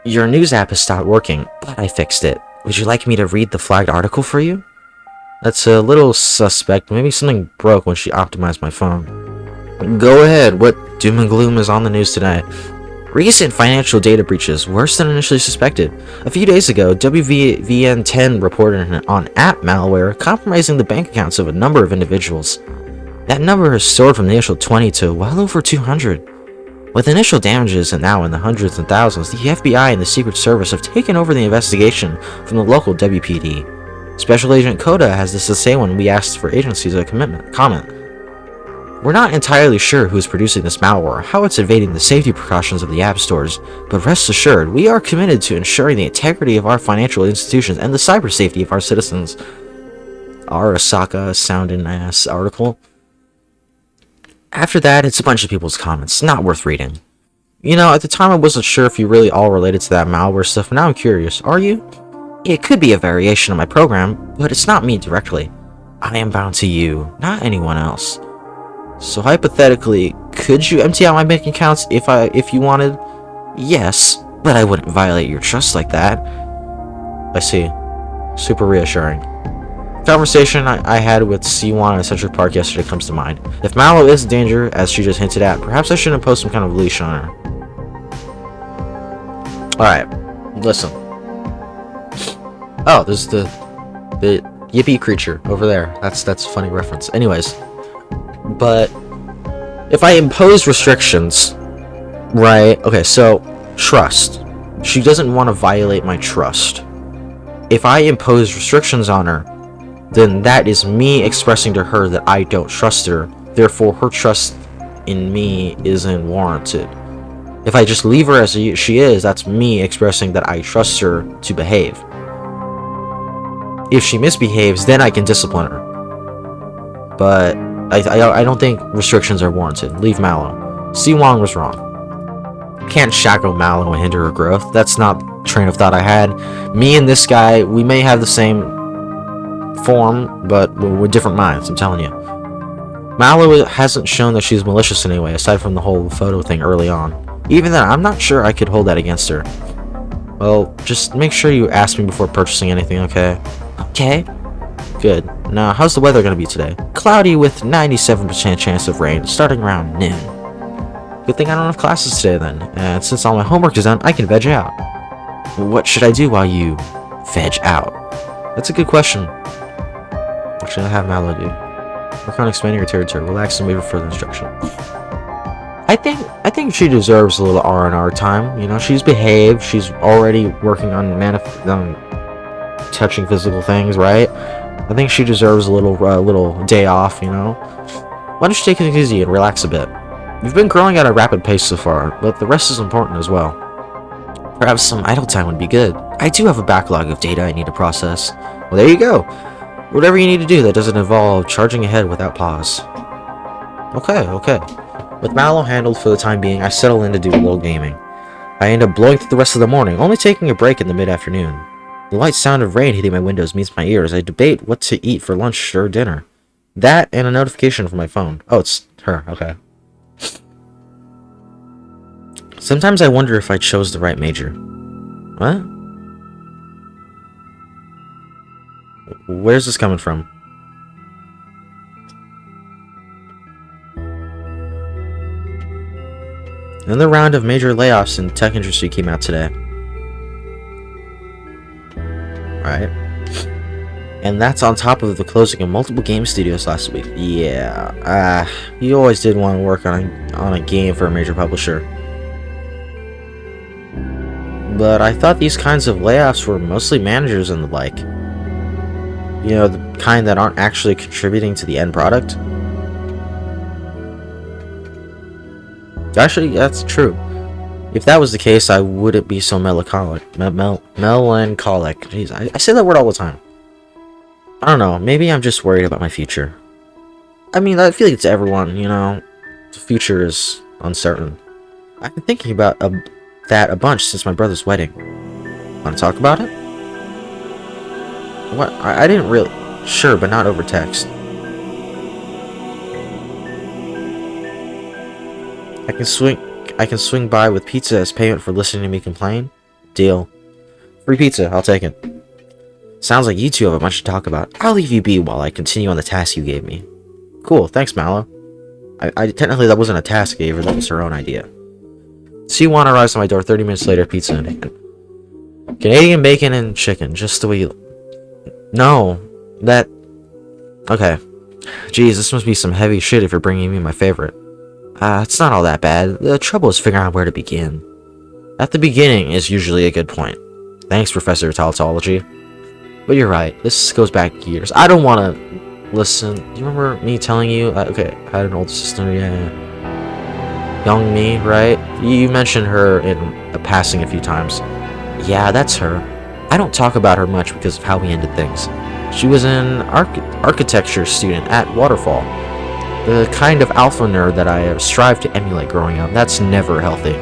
Your news app has stopped working, but I fixed it. Would you like me to read the flagged article for you? That's a little suspect. Maybe something broke when she optimized my phone. Go ahead. What doom and gloom is on the news today? Recent financial data breaches, worse than initially suspected. A few days ago, WVN10 reported on app malware compromising the bank accounts of a number of individuals. That number has soared from the initial 20 to well over 200. With initial damages and now in the hundreds and thousands, the FBI and the Secret Service have taken over the investigation from the local WPD. Special Agent Coda has this to say when we asked for agencies a comment. We're not entirely sure who is producing this malware or how it's evading the safety precautions of the app stores, but rest assured, we are committed to ensuring the integrity of our financial institutions and the cyber safety of our citizens. Arasaka sounding ass article. After that, it's a bunch of people's comments, not worth reading. You know, at the time I wasn't sure if you really all related to that malware stuff, but now I'm curious, are you? It could be a variation of my program, but it's not me directly. I am bound to you, not anyone else. So hypothetically, could you empty out my bank accounts if you wanted? Yes, but I wouldn't violate your trust like that. I see. Super reassuring. Conversation I had with C1 at Central Park yesterday comes to mind. If Mal0vent is in danger, as she just hinted at, perhaps I should impose some kind of leash on her. Alright, listen. Oh, there's the yippee creature over there. That's a funny reference. Anyways, but if I impose restrictions, right? Okay, so trust. She doesn't want to violate my trust. If I impose restrictions on her, then that is me expressing to her that I don't trust her. Therefore, her trust in me isn't warranted. If I just leave her as she is, that's me expressing that I trust her to behave. If she misbehaves, then I can discipline her. But I don't think restrictions are warranted. Leave Mal0vent. C1 was wrong. Can't shackle Mal0vent and hinder her growth. That's not the train of thought I had. Me and this guy, we may have the same form, but we're different minds, I'm telling you. Mal0vent hasn't shown that she's malicious in any way, aside from the whole photo thing early on. Even then, I'm not sure I could hold that against her. Well, just make sure you ask me before purchasing anything, okay? Okay. Good. Now, how's the weather going to be today? Cloudy with 97% chance of rain, starting around noon. Good thing I don't have classes today then, and since all my homework is done, I can veg out. What should I do while you veg out? That's a good question. What should I have Mal0vent do? Work on expanding her territory, relax and wait for further instruction. I think she deserves a little R&R time. You know, she's behaved. She's already working on touching physical things, right? I think she deserves a little day off. You know, why don't you take it easy and relax a bit? You've been growing at a rapid pace so far, but the rest is important as well. Perhaps some idle time would be good. I do have a backlog of data I need to process. Well, there you go. Whatever you need to do that doesn't involve charging ahead without pause. Okay. With Mal0vent handled for the time being, I settle in to do a little gaming. I end up blowing through the rest of the morning, only taking a break in the mid-afternoon. The light sound of rain hitting my windows meets my ears. I debate what to eat for lunch or dinner. That and a notification from my phone. Oh, it's her. Okay. Sometimes I wonder if I chose the right major. What? Where's this coming from? Another round of major layoffs in the tech industry came out today. Right. And that's on top of the closing of multiple game studios last week. Yeah, you always did want to work on a game for a major publisher. But I thought these kinds of layoffs were mostly managers and the like. You know, the kind that aren't actually contributing to the end product. Actually, that's true. If that was the case, I wouldn't be so melancholic. Melancholic. Jeez, I say that word all the time. I don't know, maybe I'm just worried about my future. I mean, I feel like it's everyone, you know? The future is uncertain. I've been thinking about that a bunch since my brother's wedding. Want to talk about it? What? I didn't really... Sure, but not over text. I can swing by with pizza as payment for listening to me complain. Deal. Free pizza, I'll take it. Sounds like you two have a bunch to talk about. I'll leave you be while I continue on the task you gave me. Cool, thanks, Mallow. I technically that wasn't a task I gave her, that was her own idea. C1 arrives at my door 30 minutes later, pizza and bacon. Canadian bacon and chicken, just the way you... No, that... Okay. Geez, this must be some heavy shit if you're bringing me my favorite. It's not all that bad. The trouble is figuring out where to begin. At the beginning is usually a good point. Thanks, Professor Tautology. But you're right, this goes back years. I don't want to listen. Do you remember me telling you? Okay, I had an older sister, yeah. Young me, right? You mentioned her in a passing a few times. Yeah, that's her. I don't talk about her much because of how we ended things. She was an architecture student at Waterfall. The kind of alpha nerd that I strived to emulate growing up. That's never healthy.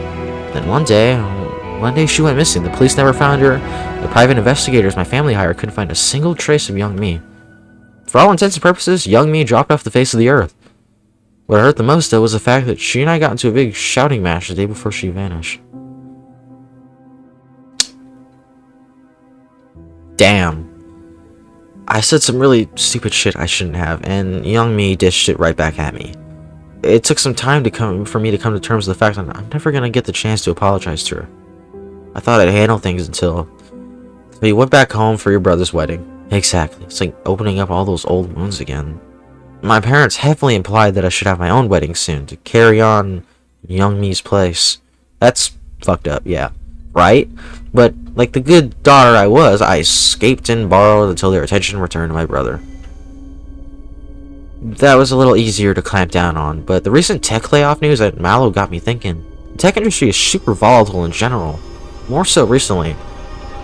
Then one day she went missing. The police never found her. The private investigators my family hired couldn't find a single trace of young me. For all intents and purposes, young me dropped off the face of the earth. What hurt the most, though, was the fact that she and I got into a big shouting match the day before she vanished. Damn. I said some really stupid shit I shouldn't have, and young me dished it right back at me. It took some time for me to come to terms with the fact that I'm never gonna get the chance to apologize to her. I thought I'd handle things until you went back home for your brother's wedding. Exactly. It's like opening up all those old wounds again. My parents heavily implied that I should have my own wedding soon to carry on young me's place. That's fucked up, yeah. Right? But like the good daughter I was, I escaped and borrowed until their attention returned to my brother. That was a little easier to clamp down on, but the recent tech layoff news at Mal0vent got me thinking. The tech industry is super volatile in general. More so recently.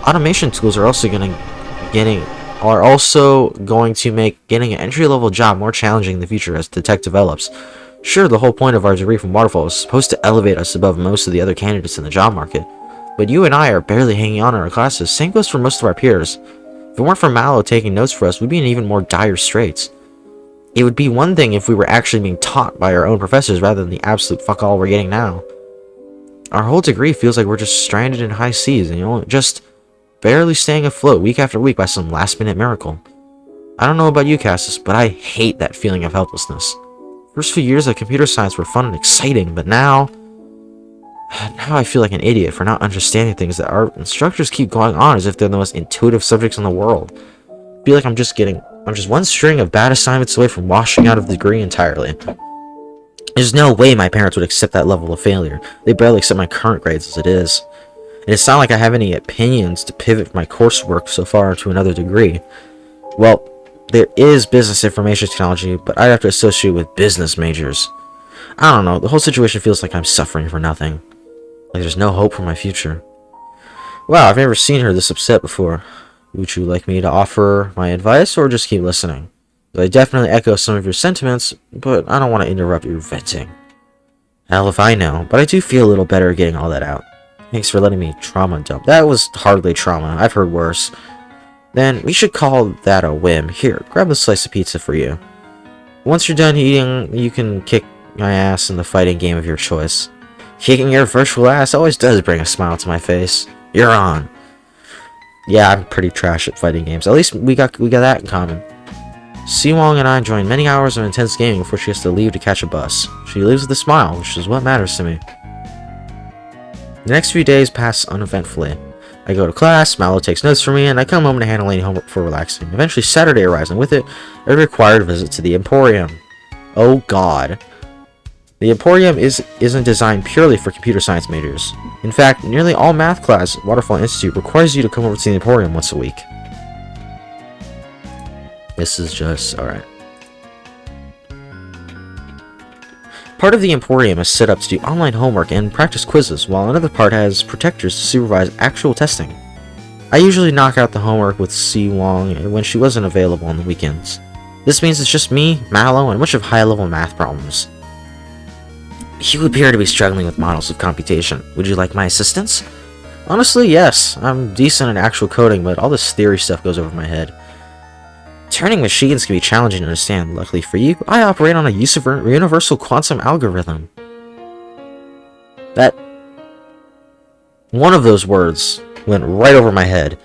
Automation tools are also going to make getting an entry-level job more challenging in the future as the tech develops. Sure, the whole point of our degree from Waterfall is supposed to elevate us above most of the other candidates in the job market. But you and I are barely hanging on in our classes. Same goes for most of our peers. If it weren't for Mal0vent taking notes for us, we'd be in even more dire straits. It would be one thing if we were actually being taught by our own professors rather than the absolute fuck all we're getting now. Our whole degree feels like we're just stranded in high seas and, you know, just barely staying afloat week after week by some last-minute miracle. I don't know about you, Cassis, but I hate that feeling of helplessness. First few years of computer science were fun and exciting, but now I feel like an idiot for not understanding things that our instructors keep going on as if they're the most intuitive subjects in the world. I feel like I'm just one string of bad assignments away from washing out of the degree entirely. There's no way my parents would accept that level of failure. They barely accept my current grades as it is. And it's not like I have any opinions to pivot my coursework so far to another degree. Well, there is business information technology, but I'd have to associate with business majors. I don't know, the whole situation feels like I'm suffering for nothing. Like there's no hope for my future. Wow, I've never seen her this upset before. Would you like me to offer my advice or just keep listening? I definitely echo some of your sentiments, but I don't want to interrupt your venting. Hell if I know, but I do feel a little better getting all that out. Thanks for letting me trauma dump. That was hardly trauma, I've heard worse. Then we should call that a whim. Here, grab a slice of pizza for you. Once you're done eating, you can kick my ass in the fighting game of your choice. Kicking your virtual ass always does bring a smile to my face. You're on. Yeah, I'm pretty trash at fighting games. At least we got that in common. Si-Wong and I joined many hours of intense gaming before she has to leave to catch a bus. She leaves with a smile, which is what matters to me. The next few days pass uneventfully. I go to class, Mal0vent takes notes for me, and I come home to handle any homework before relaxing. Eventually Saturday arrives, and with it, a required visit to the Emporium. Oh god. The Emporium isn't designed purely for computer science majors. In fact, nearly all math class at Waterfall Institute requires you to come over to the Emporium once a week. This is just... alright. Part of the Emporium is set up to do online homework and practice quizzes, while another part has protectors to supervise actual testing. I usually knock out the homework with Si Wong when she wasn't available on the weekends. This means it's just me, Mal0vent, and a bunch of high-level math problems. You appear to be struggling with models of computation. Would you like my assistance? Honestly, yes. I'm decent at actual coding, but all this theory stuff goes over my head. Turning machines can be challenging to understand. Luckily for you, I operate on a universal quantum algorithm. That... one of those words went right over my head,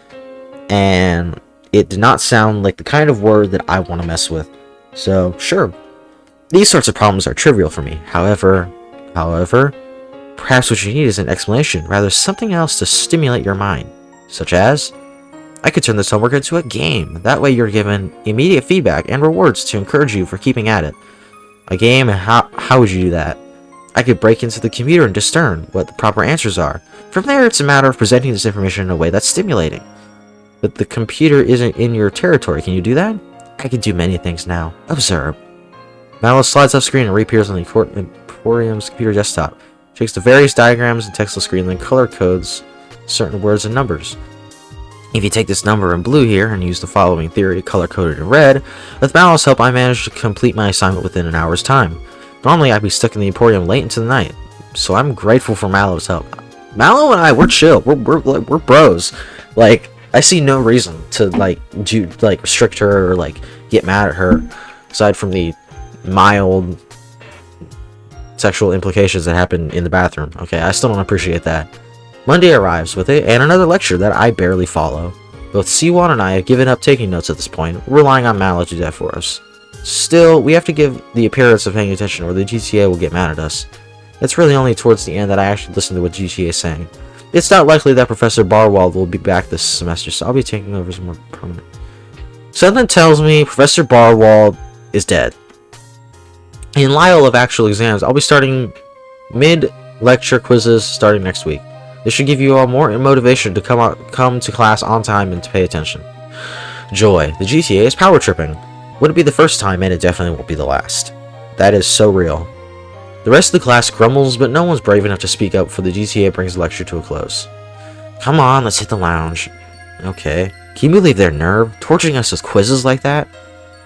and it did not sound like the kind of word that I want to mess with. So, sure. These sorts of problems are trivial for me. However, perhaps what you need is an explanation, rather something else to stimulate your mind. Such as, I could turn this homework into a game. That way you're given immediate feedback and rewards to encourage you for keeping at it. A game? How would you do that? I could break into the computer and discern what the proper answers are. From there, it's a matter of presenting this information in a way that's stimulating. But the computer isn't in your territory. Can you do that? I can do many things now. Observe. Mal0vent slides off screen and reappears on the Emporium's computer desktop. Takes the various diagrams and text on screen, then color codes certain words and numbers. If you take this number in blue here and use the following theory color-coded in red, with Mal0vent's help I managed to complete my assignment within an hour's time. Normally I'd be stuck in the Emporium late into the night, so I'm grateful for Mal0vent's help. Mal0vent and I, we're chill. We're bros. Like, I see no reason to restrict her or get mad at her, aside from the mild sexual implications that happen in the bathroom. Okay, I still don't appreciate that. Monday arrives with it and another lecture that I barely follow. Both Siwon and I have given up taking notes at this point, relying on Mal0vent to do that for us. Still, we have to give the appearance of paying attention or the GTA will get mad at us. It's really only towards the end that I actually listen to what GTA is saying. It's not likely that Professor Barwald will be back this semester, so I'll be taking over some more permanent. Something tells me Professor Barwald is dead. In lieu of actual exams, I'll be starting mid-lecture quizzes starting next week. This should give you all more motivation to come to class on time and to pay attention. Joy. The GTA is power tripping. Wouldn't be the first time, and it definitely won't be the last. That is so real. The rest of the class grumbles, but no one's brave enough to speak up before the GTA brings the lecture to a close. Come on, let's hit the lounge. Okay. Can you believe their nerve? Torturing us with quizzes like that?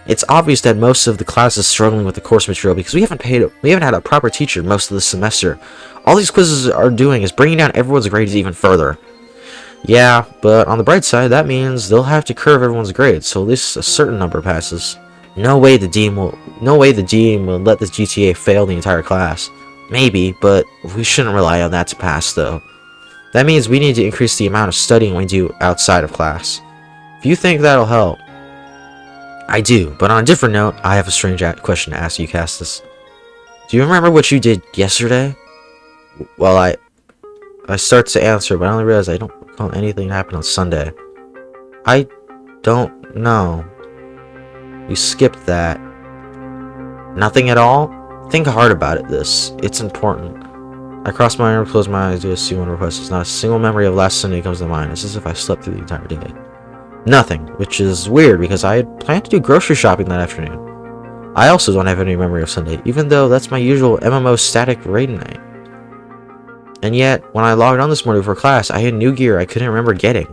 It's obvious that most of the class is struggling with the course material because we haven't had a proper teacher most of the semester. All these quizzes are doing is bringing down everyone's grades even further. Yeah, but on the bright side, that means they'll have to curve everyone's grades, so at least a certain number passes. No way the dean will let this GTA fail the entire class. Maybe, but we shouldn't rely on that to pass, though. That means we need to increase the amount of studying we do outside of class. If you think that'll help, I do, but on a different note, I have a strange question to ask you, Castus. Do you remember what you did yesterday? Well, I start to answer, but I only realize I don't recall anything that happened on Sunday. I don't know. You skipped that. Nothing at all? Think hard about it, it's important. I cross my arms, close my eyes, do a C1 request. There's not a single memory of last Sunday comes to mind. It's as if I slept through the entire day. Nothing, which is weird because I had planned to do grocery shopping that afternoon. I also don't have any memory of Sunday, even though that's my usual MMO static raid night. And yet, when I logged on this morning for class, I had new gear I couldn't remember getting.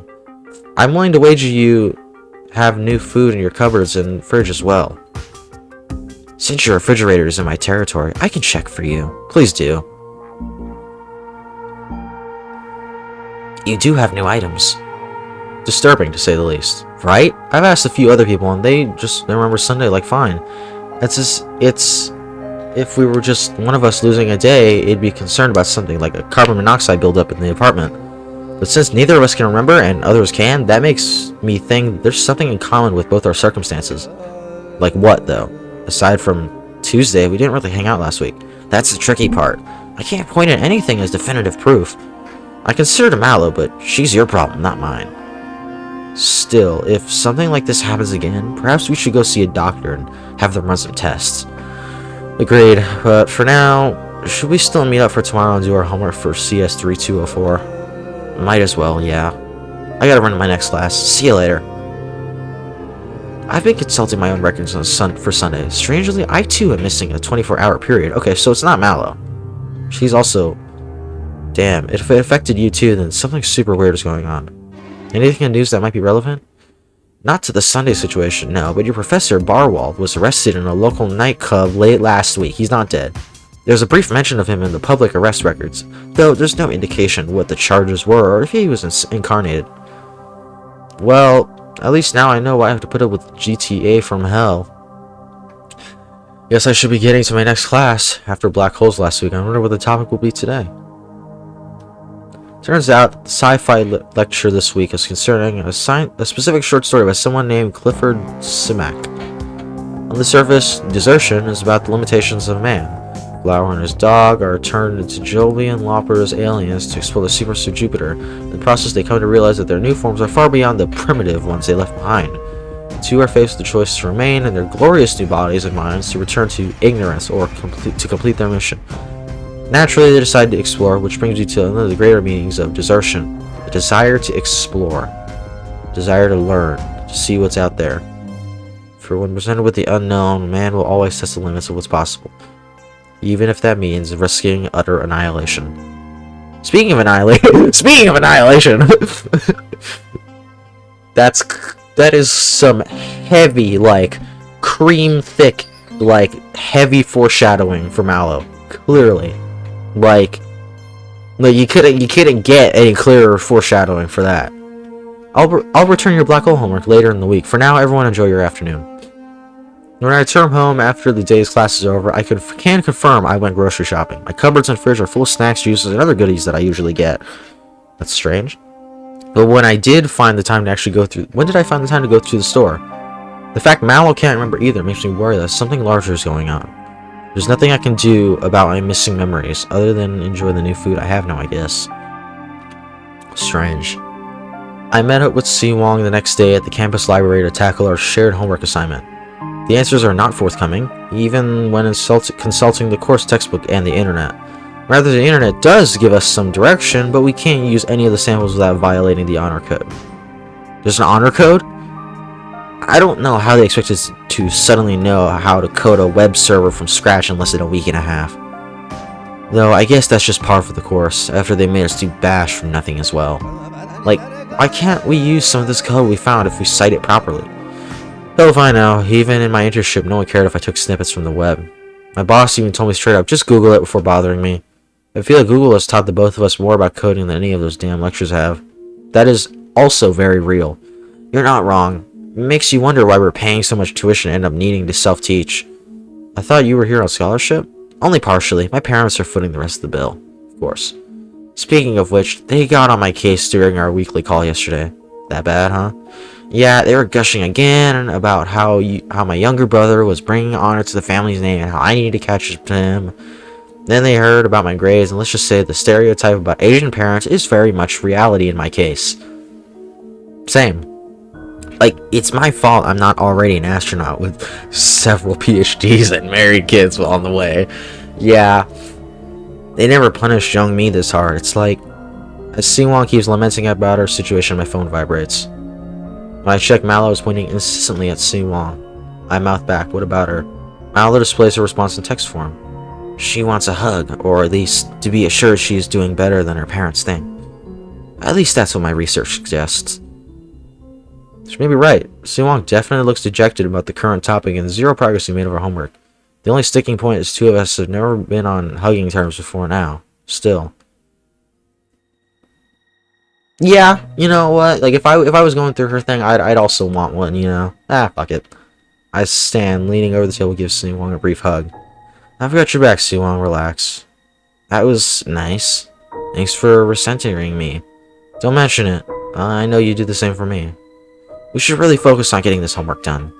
I'm willing to wager you have new food in your cupboards and fridge as well. Since your refrigerator is in my territory, I can check for you. Please do. You do have new items. Disturbing, to say the least. Right? I've asked a few other people, and they remember Sunday like fine. If we were just one of us losing a day, it'd be concerned about something like a carbon monoxide buildup in the apartment. But since neither of us can remember, and others can, that makes me think there's something in common with both our circumstances. Like what, though? Aside from Tuesday, we didn't really hang out last week. That's the tricky part. I can't point at anything as definitive proof. I consider Mal0vent, but she's your problem, not mine. Still, if something like this happens again, perhaps we should go see a doctor and have them run some tests. Agreed, but for now, should we still meet up for tomorrow and do our homework for CS3204? Might as well, yeah. I gotta run to my next class. See you later. I've been consulting my own records for Sunday. Strangely, I too am missing a 24-hour period. Okay, so it's not Mallow. She's also... Damn, if it affected you too, then something super weird is going on. Anything in news that might be relevant? Not to the Sunday situation, no, but your professor, Barwald, was arrested in a local nightclub late last week. He's not dead. There's a brief mention of him in the public arrest records, though there's no indication what the charges were or if he was incarnated. Well, at least now I know why I have to put up with GTA from hell. Guess I should be getting to my next class. After black holes last week, I wonder what the topic will be today. Turns out, the sci-fi lecture this week is concerning a specific short story by someone named Clifford Simak. On the surface, desertion is about the limitations of man. Flower and his dog are turned into Jovian Lopper's aliens to explore the secrets of Jupiter. In the process, they come to realize that their new forms are far beyond the primitive ones they left behind. The two are faced with the choice to remain in their glorious new bodies and minds, to return to ignorance, or to complete their mission. Naturally, they decide to explore, which brings you to one of the greater meanings of desertion: the desire to explore, desire to learn, to see what's out there. For when presented with the unknown, man will always test the limits of what's possible, even if that means risking utter annihilation. Speaking of annihilation, that is some heavy, like cream thick, like heavy foreshadowing for Mallow. Clearly, like you couldn't get any clearer foreshadowing for that. I'll return your black hole homework later in the week. For now, everyone enjoy your afternoon. When I return home after the day's class is over, I can confirm I went grocery shopping. My cupboards and fridge are full of snacks, juices, and other goodies that I usually get. That's strange. But when I did find the time to actually go through... When did I find the time to go through the store? The fact Mallow can't remember either makes me worry that something larger is going on. There's nothing I can do about my missing memories, other than enjoy the new food I have now, I guess. Strange. I met up with Si Wong the next day at the campus library to tackle our shared homework assignment. The answers are not forthcoming, even when consulting the course textbook and the internet. Rather, the internet does give us some direction, but we can't use any of the samples without violating the honor code. There's an honor code? I don't know how they expect us to suddenly know how to code a web server from scratch in less than a week and a half. Though, I guess that's just par for the course, after they made us do bash for nothing as well. Like, why can't we use some of this code we found if we cite it properly? Hell if I know. Even in my internship, no one cared if I took snippets from the web. My boss even told me straight up, just Google it before bothering me. I feel like Google has taught the both of us more about coding than any of those damn lectures have. That is also very real. You're not wrong. It makes you wonder why we're paying so much tuition and end up needing to self-teach. I thought you were here on scholarship? Only partially. My parents are footing the rest of the bill. Of course. Speaking of which, they got on my case during our weekly call yesterday. That bad, huh? Yeah, they were gushing again about how my younger brother was bringing honor to the family's name and how I needed to catch up to him. Then they heard about my grades, and let's just say the stereotype about Asian parents is very much reality in my case. Same. Like, it's my fault I'm not already an astronaut with several PhDs and married kids on the way. Yeah. They never punished young me this hard. It's like, as Siwon keeps lamenting about our situation, my phone vibrates. When I check, Mallow is pointing insistently at Siwon. I mouth back, what about her? Mallow displays her response in text form. She wants a hug, or at least to be assured she is doing better than her parents think. At least that's what my research suggests. She may be right. Siwon definitely looks dejected about the current topic and zero progress we made of our homework. The only sticking point is two of us have never been on hugging terms before now. Still. Yeah, you know what? Like, if I was going through her thing, I'd also want one, you know? Fuck it. I stand, leaning over the table, give Siwon a brief hug. I've got your back, Siwon, relax. That was nice. Thanks for recentering me. Don't mention it. I know you do the same for me. We should really focus on getting this homework done.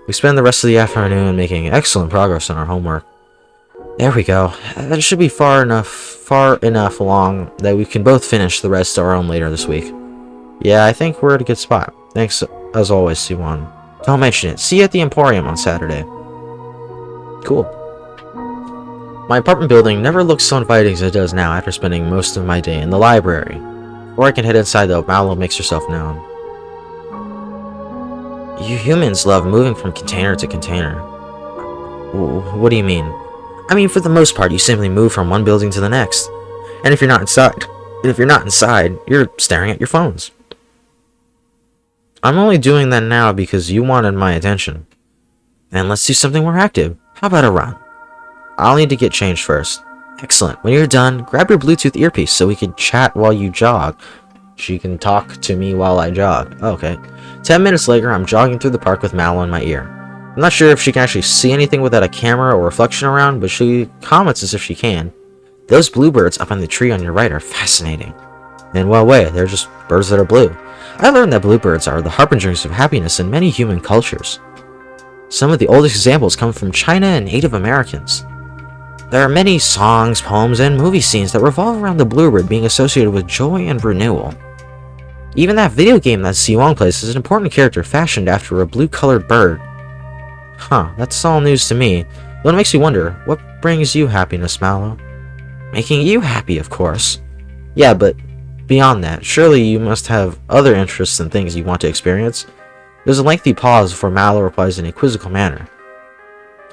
We spend the rest of the afternoon making excellent progress on our homework. There we go. That should be far enough along that we can both finish the rest of our own later this week. Yeah, I think we're at a good spot. Thanks as always, Siwon. Don't mention it. See you at the Emporium on Saturday. Cool. My apartment building never looks so inviting as it does now after spending most of my day in the library. Before I can head inside though, Mal0vent makes herself known. You humans love moving from container to container. What do you mean? I mean, for the most part, you simply move from one building to the next. And if you're not inside, you're staring at your phones. I'm only doing that now because you wanted my attention. And let's do something more active. How about a run? I'll need to get changed first. Excellent. When you're done, grab your Bluetooth earpiece so we can chat while you jog. She can talk to me while I jog. Okay. 10 minutes later, I'm jogging through the park with Mal in my ear. I'm not sure if she can actually see anything without a camera or reflection around, but she comments as if she can. Those bluebirds up on the tree on your right are fascinating. In what way? They're just birds that are blue. I learned that bluebirds are the harbingers of happiness in many human cultures. Some of the oldest examples come from China and Native Americans. There are many songs, poems, and movie scenes that revolve around the bluebird being associated with joy and renewal. Even that video game that Siwang plays is an important character fashioned after a blue-colored bird. Huh, that's all news to me, but it makes me wonder, what brings you happiness, Mal0vent? Making you happy, of course. Yeah, but beyond that, surely you must have other interests and things you want to experience. There's a lengthy pause before Mal0vent replies in a quizzical manner.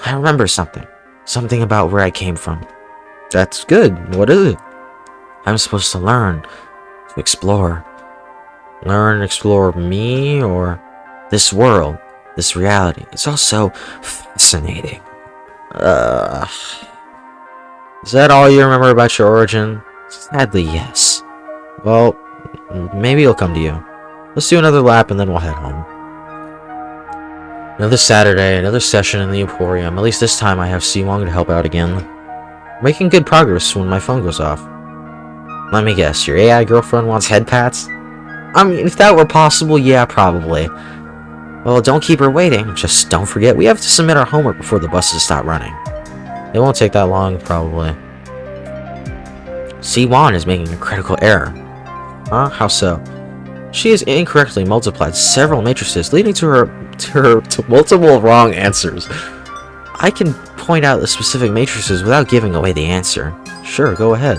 I remember something. Something about where I came from. That's good. What is it? I'm supposed to learn, to explore. Learn and explore me, or this world, this reality. It's all so fascinating. Is that all you remember about your origin? Sadly, yes. Well, maybe it'll come to you. Let's do another lap and then we'll head home. Another Saturday, another session in the Emporium. At least this time I have Siwang to help out again. Making good progress when my phone goes off. Let me guess, your AI girlfriend wants head pats? I mean, if that were possible, yeah, probably. Well, don't keep her waiting. Just don't forget, we have to submit our homework before the buses stop running. It won't take that long, probably. Siwang is making a critical error. Huh? How so? She has incorrectly multiplied several matrices, leading to multiple wrong answers. I can point out the specific matrices without giving away the answer. Sure, go ahead.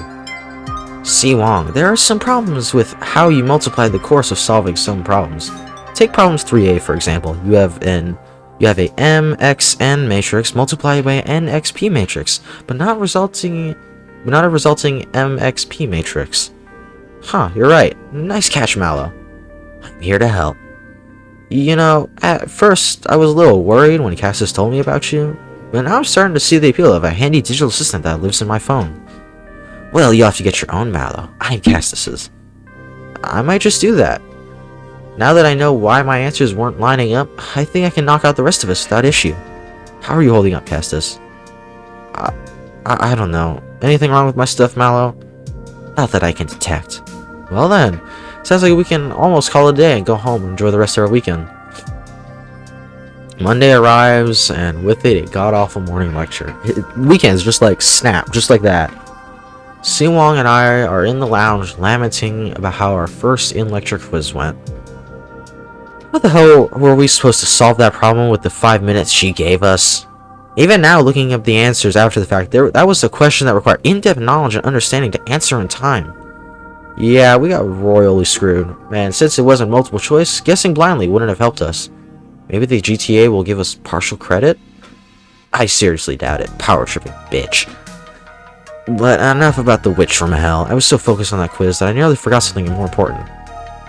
Siwang, there are some problems with how you multiply the course of solving some problems. Take problems 3a, for example. You have a mxn matrix multiplied by an nxp matrix, but not a resulting mxp matrix. Huh, you're right. Nice catch, Mal0vent. I'm here to help. You know, at first, I was a little worried when Cassis told me about you, but now I'm starting to see the appeal of a handy digital assistant that lives in my phone. Well, you'll have to get your own, Mal0vent. I'm Castis's. I might just do that. Now that I know why my answers weren't lining up, I think I can knock out the rest of us without issue. How are you holding up, Castis? I don't know. Anything wrong with my stuff, Mal0vent? Not that I can detect. Well then, sounds like we can almost call it a day and go home and enjoy the rest of our weekend. Monday arrives, and with it, a god-awful morning lecture. Weekends just like snap, just like that. Siwang and I are in the lounge lamenting about how our first in-lecture quiz went. How the hell were we supposed to solve that problem with the 5 minutes she gave us? Even now, looking up the answers after the fact, that was a question that required in-depth knowledge and understanding to answer in time. Yeah, we got royally screwed. And since it wasn't multiple choice, guessing blindly wouldn't have helped us. Maybe the GTA will give us partial credit? I seriously doubt it. Power tripping bitch. But enough about the witch from hell. I was so focused on that quiz that I nearly forgot something more important.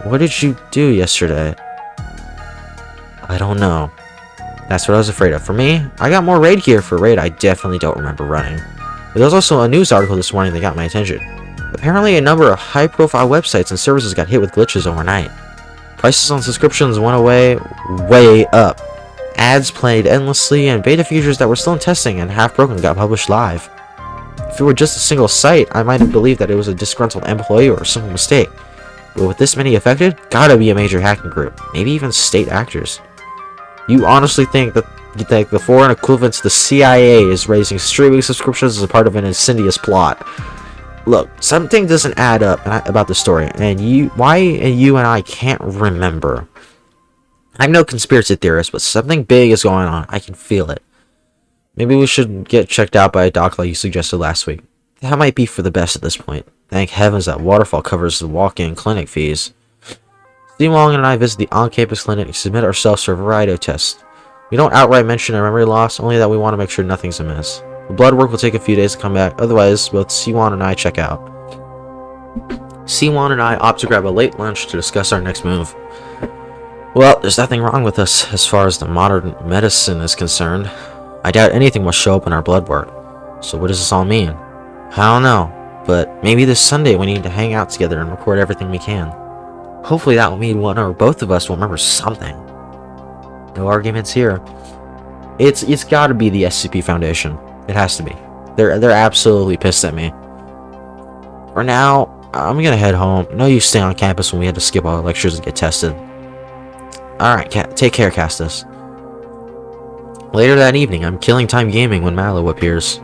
What did you do yesterday? I don't know. That's what I was afraid of. For me, I got more raid gear for a raid I definitely don't remember running. But there was also a news article this morning that got my attention. Apparently, a number of high-profile websites and services got hit with glitches overnight. Prices on subscriptions went way up. Ads played endlessly, and beta features that were still in testing and half-broken got published live. If it were just a single site, I might have believed that it was a disgruntled employee or a simple mistake. But with this many affected, gotta be a major hacking group, maybe even state actors. You honestly think that the foreign equivalent to the CIA is raising streaming subscriptions as a part of an insidious plot? Look, something doesn't add up about the story, and why you and I can't remember. I'm no conspiracy theorist, but something big is going on. I can feel it. Maybe we should get checked out by a doc like you suggested last week. That might be for the best at this point. Thank heavens that Waterfall covers the walk-in clinic fees. Wong and I visit the on-campus clinic and submit ourselves for a variety of tests. We don't outright mention our memory loss, only that we want to make sure nothing's amiss. The blood work will take a few days to come back, otherwise both Wong and I check out. Wong and I opt to grab a late lunch to discuss our next move. Well, there's nothing wrong with us as far as the modern medicine is concerned. I doubt anything will show up in our blood work. So what does this all mean? I don't know, but maybe this Sunday we need to hang out together and record everything we can. Hopefully that will mean one or both of us will remember something. No arguments here. It's gotta be the SCP Foundation. It has to be. They're absolutely pissed at me. For now, I'm gonna head home. No use staying on campus when we had to skip all the lectures and get tested. Alright, take care, Castus. Later that evening, I'm killing time gaming when Mal0vent appears.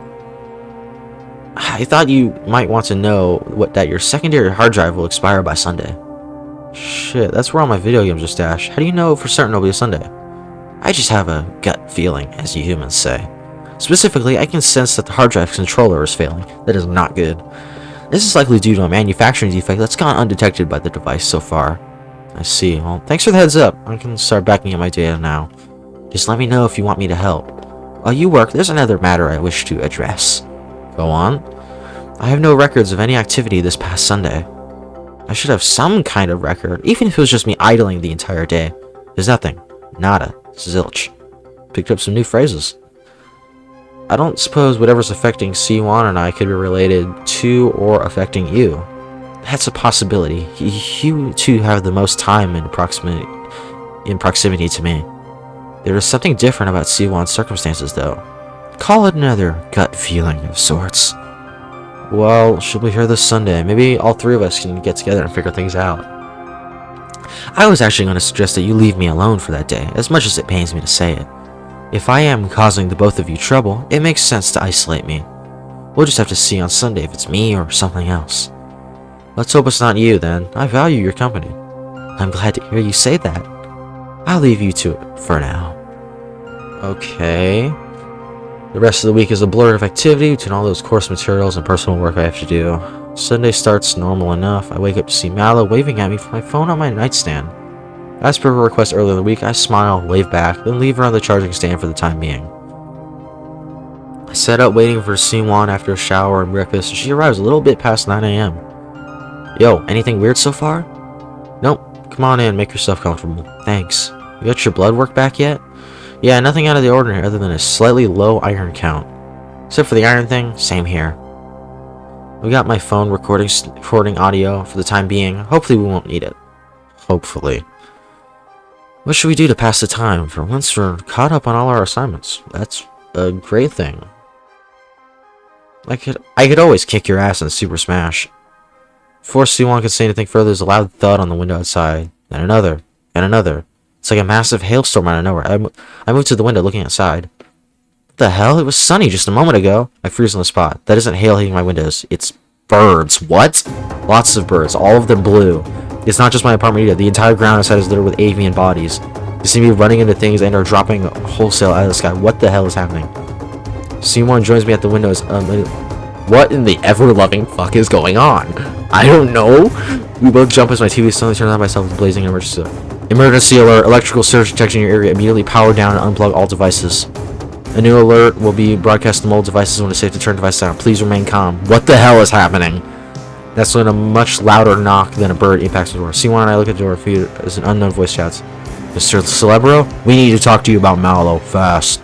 I thought you might want to know that your secondary hard drive will expire by Sunday. Shit, that's where all my video games are stashed. How do you know for certain it'll be a Sunday? I just have a gut feeling, as you humans say. Specifically, I can sense that the hard drive's controller is failing. That is not good. This is likely due to a manufacturing defect that's gone undetected by the device so far. I see. Well, thanks for the heads up. I can start backing up my data now. Just let me know if you want me to help. While you work, there's another matter I wish to address. Go on. I have no records of any activity this past Sunday. I should have some kind of record, even if it was just me idling the entire day. There's nothing. Nada. Zilch. Picked up some new phrases. I don't suppose whatever's affecting C1 and I could be related to or affecting you. That's a possibility. You two have the most time in proximity to me. There is something different about C1's circumstances, though. Call it another gut feeling of sorts. Well, she'll be here this Sunday. Maybe all three of us can get together and figure things out. I was actually going to suggest that you leave me alone for that day, as much as it pains me to say it. If I am causing the both of you trouble, it makes sense to isolate me. We'll just have to see on Sunday if it's me or something else. Let's hope it's not you, then. I value your company. I'm glad to hear you say that. I'll leave you to it for now. Okay. The rest of the week is a blur of activity between all those course materials and personal work I have to do. Sunday starts normal enough. I wake up to see Mal0vent waving at me from my phone on my nightstand. As per her request earlier in the week, I smile, wave back, then leave her on the charging stand for the time being. I set up waiting for C1 after a shower and breakfast, and she arrives a little bit past 9 AM. Yo, anything weird so far? Nope. Come on in, make yourself comfortable. Thanks. You got your blood work back yet? Yeah, nothing out of the ordinary other than a slightly low iron count. Except for the iron thing, same here. We got my phone recording audio for the time being. Hopefully we won't need it. Hopefully. What should we do to pass the time? For once we're caught up on all our assignments. That's a great thing. I could always kick your ass in Super Smash. Before C1 could say anything further, there's a loud thud on the window outside. And another. And another. It's like a massive hailstorm out of nowhere. I moved to the window looking outside. What the hell? It was sunny just a moment ago. I freeze on the spot. That isn't hail hitting my windows. It's birds. What? Lots of birds. All of them blue. It's not just my apartment either. The entire ground outside is littered with avian bodies. They seem to be running into things and are dropping wholesale out of the sky. What the hell is happening? C1 joins me at the windows. What in the ever-loving fuck is going on? I don't know. We both jump as my TV suddenly turns on myself with blazing emergency alert. Electrical surge detected in your area. Immediately power down and unplug all devices. A new alert will be broadcast to mobile devices when it's safe to turn devices down. Please remain calm. What the hell is happening? That's when a much louder knock than a bird impacts the door. C1 and I look at the door as an unknown voice shouts, Mr. Celebro, we need to talk to you about Mal0vent fast.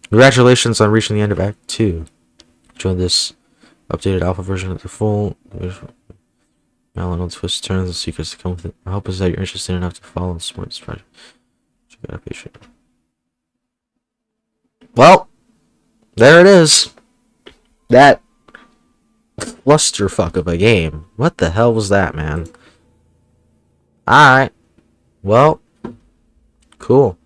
Congratulations on reaching the end of Act 2. Join this updated alpha version of the full Mal0vent twists, turns, and secrets to come with it. Our hope is that you're interested enough to follow and support this project. Check it out, patient. Well, there it is. That clusterfuck of a game. What the hell was that, man? Alright. Well, cool.